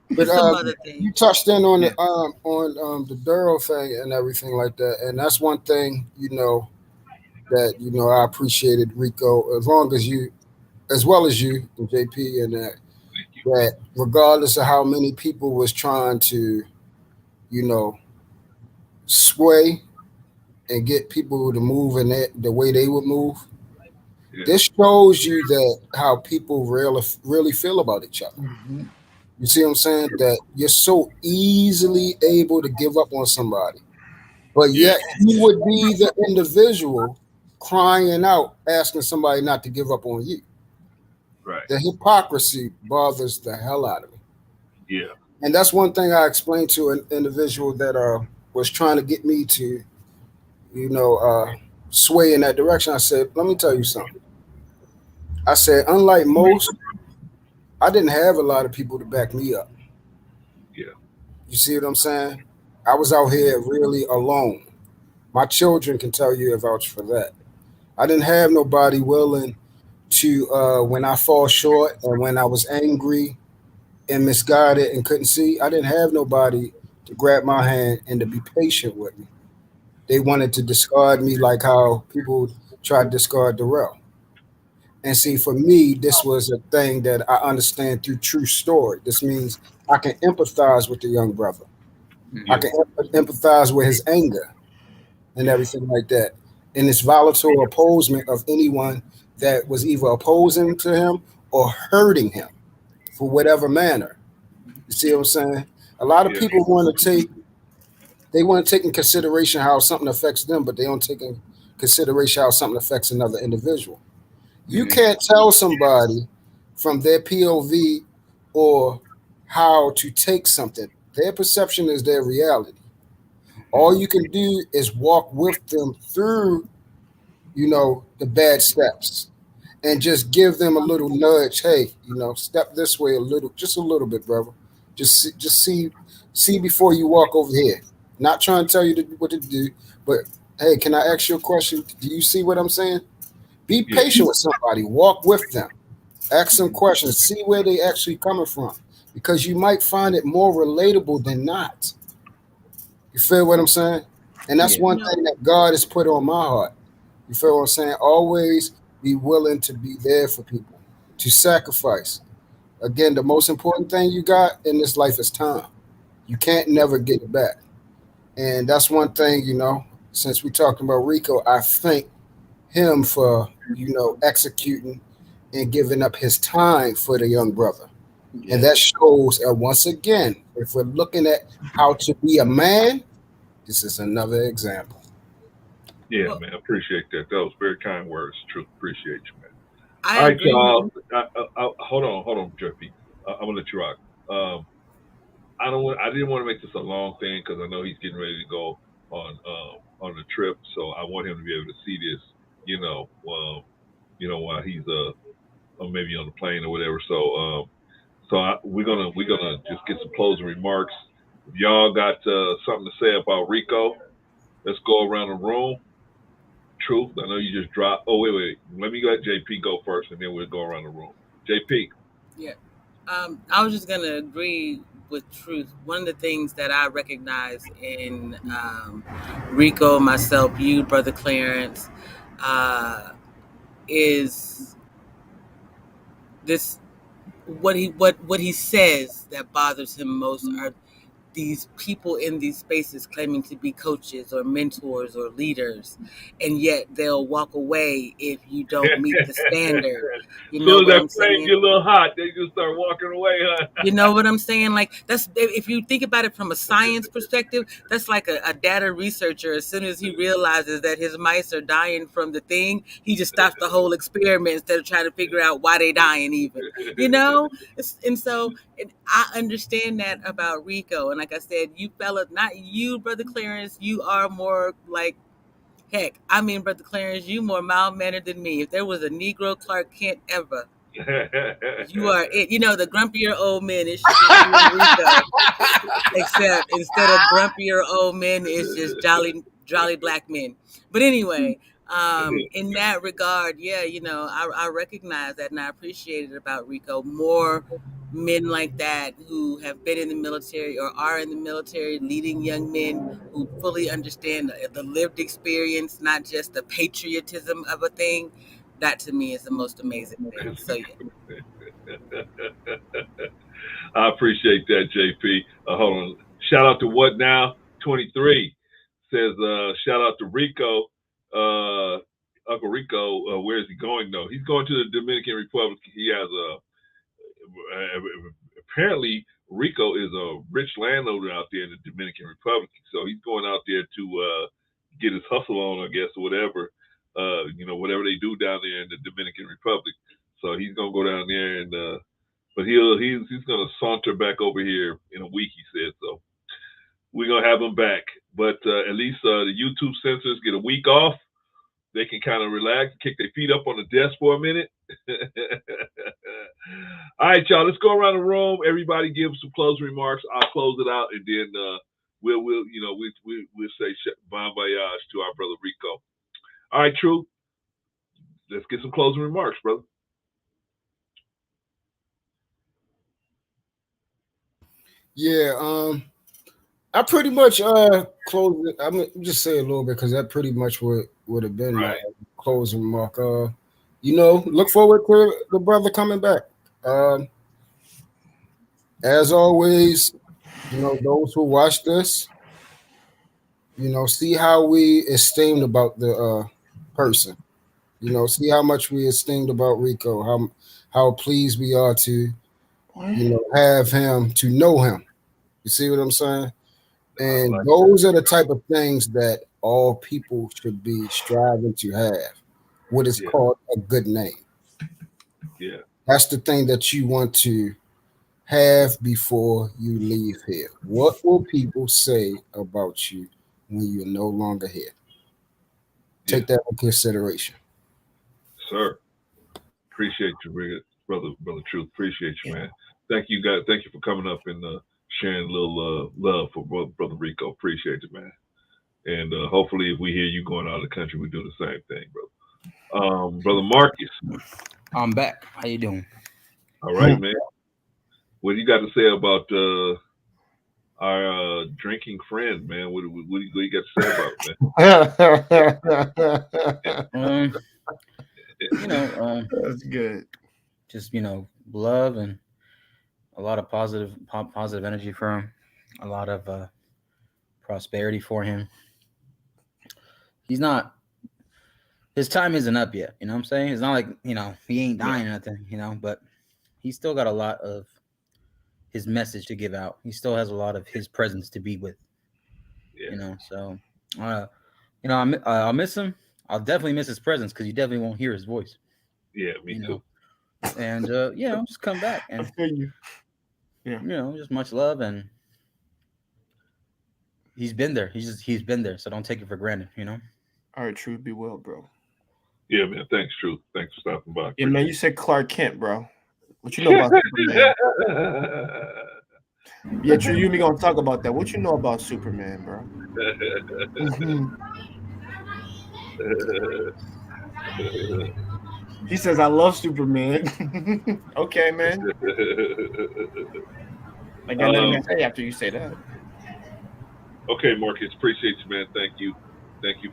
Speaker 4: But
Speaker 6: some other thing.
Speaker 4: You touched in on the Daryl thing and everything like that, and that's one thing that I appreciated, Rico, as well as you and JP, and that regardless of how many people was trying to, sway and get people to move in the way they would move, this shows you that how people really feel about each other.
Speaker 7: Mm-hmm.
Speaker 4: You see what I'm saying? That you're so easily able to give up on somebody, but yet you would be the individual crying out, asking somebody not to give up on you.
Speaker 2: Right.
Speaker 4: The hypocrisy bothers the hell out of me.
Speaker 2: Yeah.
Speaker 4: And that's one thing I explained to an individual that was trying to get me to, you know, sway in that direction. I said, let me tell you something. I said, unlike most, I didn't have a lot of people to back me up.
Speaker 2: Yeah.
Speaker 4: You see what I'm saying? I was out here really alone. My children can tell you, vouch for that. I didn't have nobody willing to, when I fall short and when I was angry and misguided and couldn't see, I didn't have nobody to grab my hand and to be patient with me. They wanted to discard me like how people try to discard Darrell. And see, for me, this was a thing that I understand through true story. This means I can empathize with the young brother. I
Speaker 2: Yeah.
Speaker 4: can empathize with his anger and everything like that. And this volatile opposement of anyone that was either opposing to him or hurting him for whatever manner. You see what I'm saying? A lot of
Speaker 2: Yeah.
Speaker 4: people want to take in consideration how something affects them, but they don't take in consideration how something affects another individual. You
Speaker 5: Mhm.
Speaker 4: can't tell somebody from their POV or how to take something. Their perception is their reality. All you can do is walk with them through, the bad steps and just give them a little nudge. Hey, step this way a little, just a little bit, brother. Just see before you walk over here. Not trying to tell you what to do, but hey, can I ask you a question? Do you see what I'm saying? Be
Speaker 2: Yeah.
Speaker 4: patient with somebody. Walk with them. Ask them questions. See where they actually coming from, because you might find it more relatable than not. You feel what I'm saying? And that's
Speaker 5: Yeah.
Speaker 4: one thing that God has put on my heart. You feel what I'm saying? Always be willing to be there for people, to sacrifice. Again, the most important thing you got in this life is time. You can't never get it back. And that's one thing, since we talking about Rico, I thank him for, executing and giving up his time for the young brother. And
Speaker 5: Yeah.
Speaker 4: that shows, once again, if we're looking at how to be a man, this is another example.
Speaker 2: Yeah,
Speaker 6: Well,
Speaker 2: man. Appreciate that. That was very kind words. True. Appreciate you, man.
Speaker 6: I
Speaker 2: All right,
Speaker 6: agree with
Speaker 2: y'all. Hold on, Jeffy. I'm gonna let you rock. Um, I didn't want to make this a long thing because I know he's getting ready to go on the trip, so I want him to be able to see this, while he's or maybe on the plane or whatever. We're gonna just get some closing remarks. If y'all got something to say about Rico, let's go around the room. Truth, I know you just dropped. Oh wait. Let me let JP go first, and then we'll go around the room. JP.
Speaker 6: yeah. I was just gonna agree with Truth. One of the things that I recognize in Rico, myself, you, brother Clarence, uh, is this what he says that bothers him most are these people in these spaces claiming to be coaches or mentors or leaders, and yet they'll walk away if you don't meet the standard. You
Speaker 2: As
Speaker 6: know
Speaker 2: soon as
Speaker 6: what
Speaker 2: that
Speaker 6: I'm
Speaker 2: flame
Speaker 6: saying?
Speaker 2: get a little hot, they just start walking away, huh?
Speaker 6: You know what I'm saying? Like, that's, if you think about it from a science perspective, that's like a data researcher. As soon as he realizes that his mice are dying from the thing, he just stops the whole experiment instead of trying to figure out why they dying even. You know? And I understand that about Rico. And like I said, you fella, not you, brother Clarence, you are more like, heck, I mean, brother Clarence, you more mild mannered than me. If there was a Negro Clark Kent ever, you are it. You know, the grumpier old men, it should be you and Rico. Except instead of grumpier old men, it's just jolly black men. But anyway, in that regard, yeah, I recognize that and I appreciate it about Rico. More men like that who have been in the military or are in the military, leading young men who fully understand the lived experience, not just the patriotism of a thing. That to me is the most amazing thing. So yeah.
Speaker 2: I appreciate that, JP. Hold on. Shout out to What Now 23 says, shout out to Rico. Uncle Rico, where is he going though? He's going to the Dominican Republic. He has apparently Rico is a rich landowner out there in the Dominican Republic. So he's going out there to get his hustle on, I guess, or whatever. Whatever they do down there in the Dominican Republic. So he's gonna go down there and but he's gonna saunter back over here in a week, he said. So we're going to have him back. But at least the YouTube censors get a week off. They can kind of relax, kick their feet up on the desk for a minute. All right, y'all, let's go around the room. Everybody give some closing remarks. I'll close it out, and then we'll say bon voyage to our brother Rico. All right, True. Let's get some closing remarks, brother.
Speaker 4: Yeah, I pretty much close it. I'm gonna just say a little bit because that pretty much would have been my closing remark. Look forward to the brother coming back. As always, those who watch this, see how we esteemed about the person. See how much we esteemed about Rico. How pleased we are to, have him, to know him. You see what I'm saying? And those are the type of things that all people should be striving to have. What is called a good name.
Speaker 2: Yeah.
Speaker 4: That's the thing that you want to have before you leave here. What will people say about you when you're no longer here? Take that into consideration.
Speaker 2: Sir. Appreciate you, brother Truth. Appreciate you, man. Thank you, guys. Thank you for coming up and sharing a little love for brother Rico. Appreciate it, man. And hopefully, if we hear you going out of the country, we do the same thing, brother. Brother Marcus.
Speaker 5: I'm back. How you doing?
Speaker 2: All right, man. What do you got to say about our drinking friend, man? What do you got to say about him, man?
Speaker 7: That's good.
Speaker 5: Just love and a lot of positive energy for him, a lot of prosperity for him. His time isn't up yet. You know what I'm saying? It's not like he ain't dying or nothing. But he's still got a lot of his message to give out. He still has a lot of his presence to be with. So I'll miss him. I'll definitely miss his presence because you definitely won't hear his voice.
Speaker 2: Yeah, me too.
Speaker 5: And just come back and
Speaker 7: I feel you.
Speaker 5: Yeah. Just much love, and he's been there. He's been there, so don't take it for granted.
Speaker 7: All right, Truth, be well, bro.
Speaker 2: Yeah, man. Thanks, Truth. Thanks for stopping by.
Speaker 7: Yeah, man. You said Clark Kent, bro. What you know about Superman? Yeah, True. You and me gonna talk about that. What you know about Superman, bro? He says, "I love Superman." Okay, man. I got nothing to say after you say that.
Speaker 2: Okay, Marcus, appreciate you, man. Thank you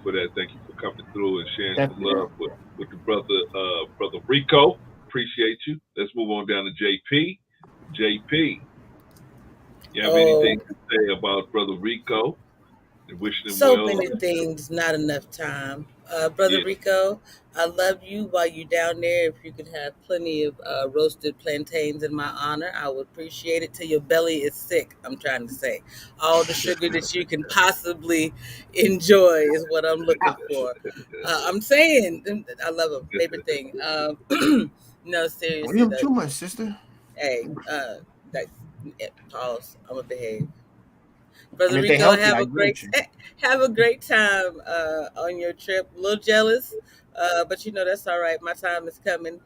Speaker 2: for that. Thank you for coming through and sharing some love with the brother Rico. Appreciate you. Let's move on down to JP. JP, you have anything to say about brother Rico? And wishing him well.
Speaker 6: Many things, not enough time. Brother Rico, I love you while you're down there. If you could have plenty of roasted plantains in my honor, I would appreciate it till your belly is sick, I'm trying to say. All the sugar that you can possibly enjoy is what I'm looking for. I'm saying, I love him. Favorite thing. No, seriously.
Speaker 7: You have too much, sister.
Speaker 6: Hey, pause. I'm going to behave. Brother Rico, have a great time on your trip. A little jealous, but that's all right. My time is coming.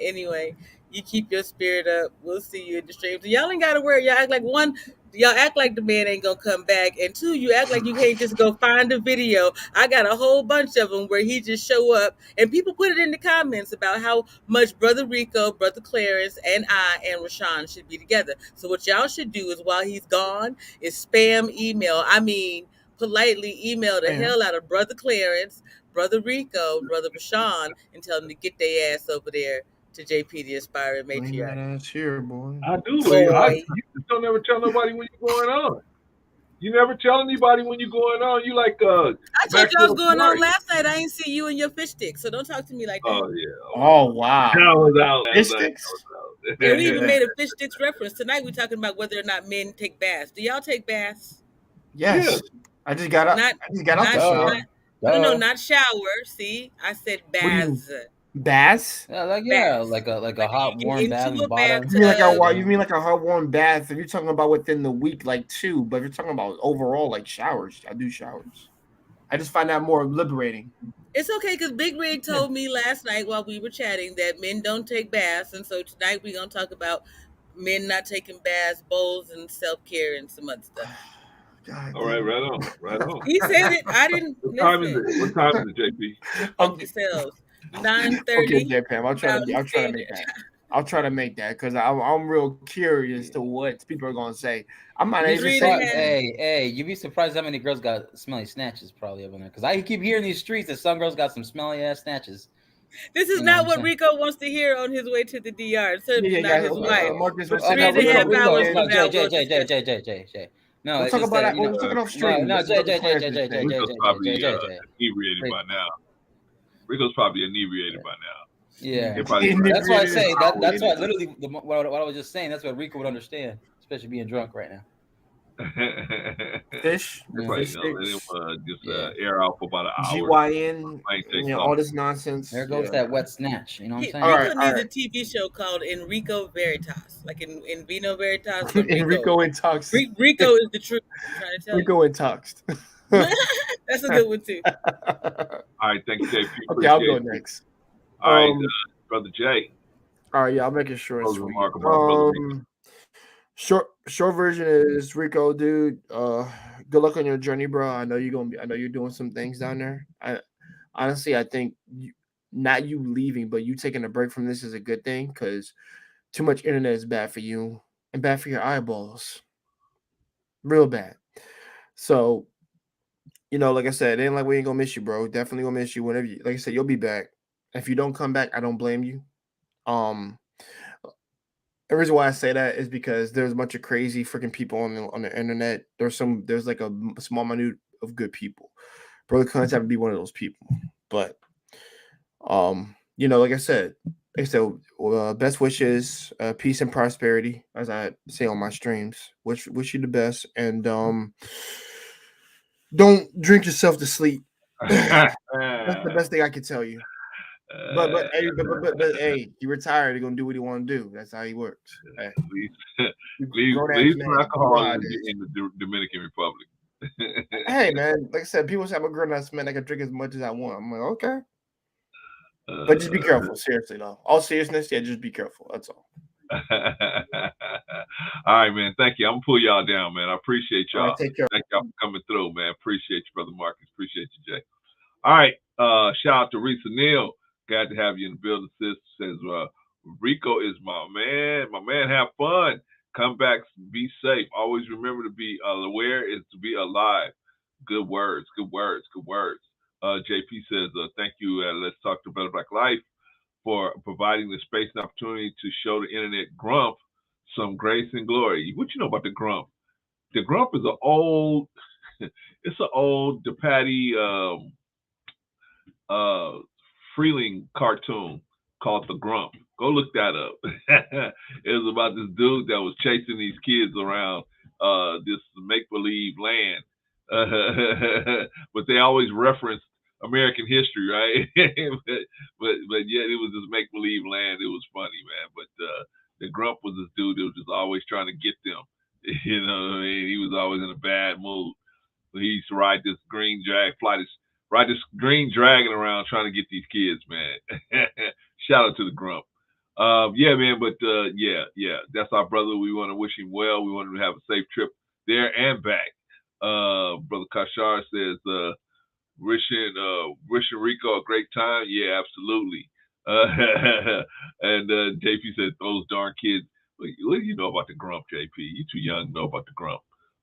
Speaker 6: Anyway, you keep your spirit up. We'll see you in the streams. Y'all ain't gotta worry. Y'all act like the man ain't gonna come back, and two, you act like you can't just go find a video. I got a whole bunch of them where he just show up, and people put it in the comments about how much Brother Rico, Brother Clarence, and I and Rashawn should be together. So what y'all should do is while he's gone is spam email. Politely email the hell out of Brother Clarence, Brother Rico, Brother Rashawn, and tell them to get their ass over there to JP the Aspiring Matriarch.
Speaker 7: That's here, boy.
Speaker 2: I do. You just don't ever tell nobody when you're going on. You never tell anybody when you're going on. You like
Speaker 6: I told you I was going on last night. I ain't see you and your fish sticks, so don't talk to me like that.
Speaker 2: Oh yeah.
Speaker 7: Oh wow.
Speaker 2: That was out.
Speaker 7: Fish sticks.
Speaker 6: And we even made a fish sticks reference. Tonight we're talking about whether or not men take baths. Do y'all take baths?
Speaker 7: Yes. Yeah. I just got up.
Speaker 6: No, not shower. See, I said baths.
Speaker 7: Baths?
Speaker 5: Like
Speaker 6: Baths.
Speaker 5: like a
Speaker 6: Like
Speaker 5: hot
Speaker 6: you
Speaker 5: warm
Speaker 6: get
Speaker 5: bath
Speaker 6: into
Speaker 5: in
Speaker 6: a
Speaker 5: the bottom.
Speaker 7: You mean like
Speaker 6: bathtub.
Speaker 7: you mean like a hot warm bath? If you're talking about within the week, like 2, but if you're talking about overall, like showers, I do showers. I just find that more liberating.
Speaker 6: It's okay because Big Rig told me last night while we were chatting that men don't take baths, and so tonight we're gonna talk about men not taking baths, bowls, and self care and some other stuff.
Speaker 7: God
Speaker 2: All right,
Speaker 7: damn.
Speaker 2: right on, right on.
Speaker 6: He said it. I didn't
Speaker 2: What time is
Speaker 6: listen.
Speaker 2: it? What time is it, JP?
Speaker 6: Fuck yourselves.
Speaker 7: Okay,
Speaker 6: 9:30
Speaker 7: J Pam. I'll try to
Speaker 6: Mountain
Speaker 7: make
Speaker 6: Standard.
Speaker 7: that. I'll try to make that because I'm real curious to what people are gonna say. I'm not
Speaker 5: You'd be
Speaker 7: even
Speaker 5: surprised,
Speaker 7: saying.
Speaker 5: hey, you'd be surprised how many girls got smelly snatches probably up in there. Because I keep hearing these streets that some girls got some smelly ass snatches.
Speaker 6: This is
Speaker 5: You know
Speaker 6: not
Speaker 5: what
Speaker 6: what
Speaker 5: I'm
Speaker 6: Rico wants to hear on his way to the DR. Certainly
Speaker 7: Yeah,
Speaker 6: not
Speaker 7: guys.
Speaker 6: his wife.
Speaker 7: Marcus, we're
Speaker 5: Oh
Speaker 7: sitting
Speaker 5: no,
Speaker 7: here
Speaker 6: 3.5 hours
Speaker 5: no,
Speaker 6: from now,
Speaker 5: Jay,
Speaker 6: we'll discuss.
Speaker 5: Jay. No,
Speaker 7: We'll
Speaker 5: it's
Speaker 7: talk
Speaker 5: just
Speaker 7: about
Speaker 5: that
Speaker 7: that. We'll talk it off
Speaker 5: no,
Speaker 7: stream.
Speaker 5: no,
Speaker 7: This is what the
Speaker 5: Jay.
Speaker 7: plan is today.
Speaker 2: Rico's probably inebriated by now. Rico's probably inebriated by now.
Speaker 5: Yeah,
Speaker 2: He probably
Speaker 5: that's why I
Speaker 2: inebriated
Speaker 5: say
Speaker 2: and
Speaker 5: that's why literally what I was just saying. That's what Rico would understand, especially being drunk right now.
Speaker 7: Fish,
Speaker 2: That's
Speaker 5: Yeah.
Speaker 2: right.
Speaker 7: fish
Speaker 2: Let him
Speaker 7: sticks,
Speaker 2: just air out for about an hour.
Speaker 7: GYN,
Speaker 2: Might take
Speaker 7: you know, all this nonsense.
Speaker 5: There goes that wet snatch. You know what I'm saying?
Speaker 6: Rico needs a TV show called Enrico Veritas, like in Vino Veritas. But
Speaker 7: Enrico and Tux.
Speaker 6: Rico is the truth. I'm trying to tell
Speaker 7: Rico and Tux.
Speaker 6: That's a good one too.
Speaker 2: All right, thank you, JP.
Speaker 7: Okay, I'll go next.
Speaker 2: All right, Brother Jay.
Speaker 7: All right, yeah, I'll make it short and sweet.
Speaker 2: Remarkable,
Speaker 7: Short version is Rico, dude. Good luck on your journey, bro. I know you're doing some things down there. I think not you leaving, but you taking a break from this is a good thing because too much internet is bad for you and bad for your eyeballs, real bad. So, you know, like I said, it ain't like we ain't gonna miss you, bro. Definitely gonna miss you whenever you. Like I said, you'll be back. If you don't come back, I don't blame you. The reason why I say that is because there's a bunch of crazy freaking people on the internet. There's like a small minute of good people. Brother Cunts have to be one of those people. But you know, like I said, best wishes, peace and prosperity, as I say on my streams. Wish you the best, and don't drink yourself to sleep. That's the best thing I can tell you. But hey, he retired. He's gonna do what he want to do. That's how he works. Hey.
Speaker 2: Leave some alcohol in the Dominican Republic.
Speaker 7: Hey man, like I said, people say I'm a grown ass man. I can drink as much as I want. I'm like, okay, but just be careful. Seriously though, all seriousness, yeah, just be careful. That's all.
Speaker 2: All right, man. Thank you. I'm gonna pull y'all down, man. I appreciate y'all.
Speaker 7: Right, take care.
Speaker 2: Thank y'all for coming through, man. Appreciate you, Brother Marcus. Appreciate you, Jay. All right. Shout out to Risa Neal. Glad to have you in the building, sis. Says Rico is my man. My man, have fun. Come back, be safe. Always remember to be aware is to be alive. Good words, good words, good words. JP says, thank you. Let's talk to Better Black Life for providing the space and opportunity to show the internet grump some grace and glory. What you know about the grump? The grump is an old, it's an old DePatty Freeling cartoon called The Grump. Go look that up. It was about this dude that was chasing these kids around this make-believe land. But they always referenced American history, right? but yet it was this make-believe land. It was funny, man. But the Grump was this dude that was just always trying to get them. You know what I mean? He was always in a bad mood. But he used to ride this green dragon around trying to get these kids, man. Shout out to the Grump. Yeah, man, but yeah, that's our brother. We want to wish him well. We want him to have a safe trip there and back. Brother Kashar says, wishing Rico a great time. Yeah, absolutely. And JP said, those darn kids. What do you know about the Grump, JP? You too young to know about the Grump.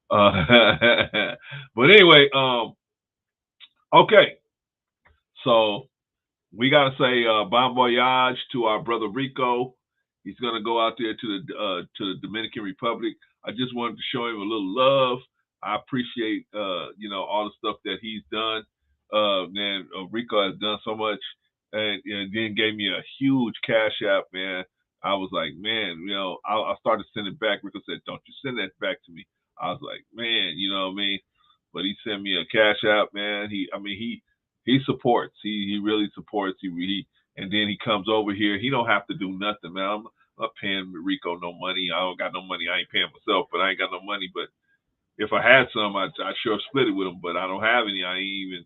Speaker 2: But anyway, okay. So we gotta say bon voyage to our brother Rico. He's gonna go out there to the Dominican Republic. I just wanted to show him a little love. I appreciate all the stuff that he's done. Man, Rico has done so much, and then gave me a huge cash app, man. I was like, man, I started sending back. Rico said, "Don't you send that back to me." I was like, man, you know what I mean? But he sent me a cash app, man. He supports. He really supports. and then he comes over here. He don't have to do nothing, man. I'm not paying Rico no money. I don't got no money. I ain't paying myself, but I ain't got no money. But if I had some, I sure split it with him. But I don't have any. I ain't even,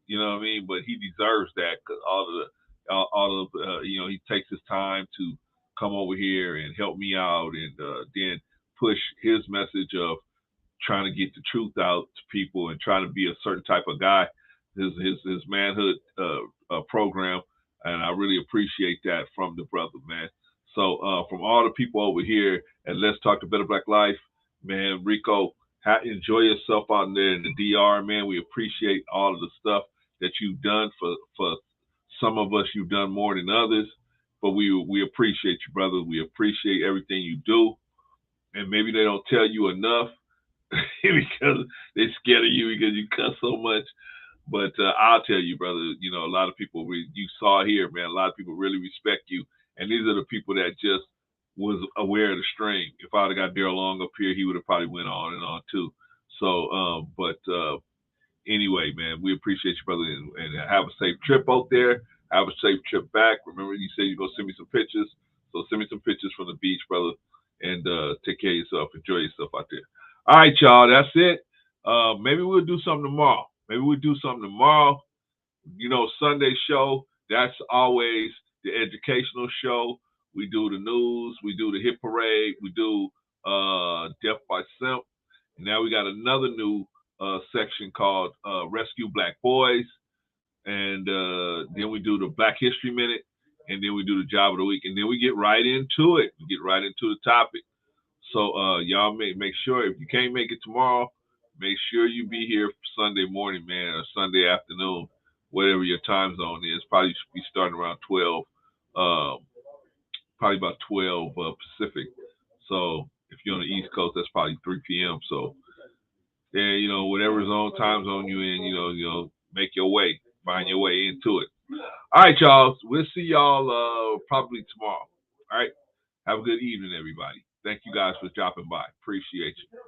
Speaker 2: you know what I mean? But he deserves that because all of he takes his time to come over here and help me out, and then push his message of trying to get the truth out to people and trying to be a certain type of guy. His manhood program, and I really appreciate that from the brother, man. So from all the people over here at Let's Talk the Better Black Life, man, Rico, enjoy yourself out there in the DR, man. We appreciate all of the stuff that you've done for some of us. You've done more than others, but we appreciate you, brother. We appreciate everything you do, and maybe they don't tell you enough because they're scared of you because you cuss so much. But I'll tell you, brother, a lot of people, you saw here, man, a lot of people really respect you. And these are the people that just was aware of the stream. If I'd have got Daryl Long up here, he would have probably went on and on too. So, anyway, man, we appreciate you, brother, and have a safe trip out there. Have a safe trip back. Remember, you said you're going to send me some pictures. So send me some pictures from the beach, brother, and take care of yourself. Enjoy yourself out there. All right, y'all, that's it. Maybe we'll do something tomorrow. Sunday show, that's always the educational show. We do the news, we do the hit parade, we do Death by Simp. And now we got another new section called Rescue Black Boys. And then we do the Black History Minute, and then we do the Job of the Week, and then we get right into it. We get right into the topic. So y'all make sure, if you can't make it tomorrow, make sure you be here Sunday morning, man, or Sunday afternoon, whatever your time zone is. Probably should be starting around 12, probably about 12 Pacific. So if you're on the East Coast, that's probably 3 p.m. So then, whatever time zone you in, make your way, find your way into it. All right, y'all. We'll see y'all probably tomorrow. All right. Have a good evening, everybody. Thank you guys for dropping by. Appreciate you.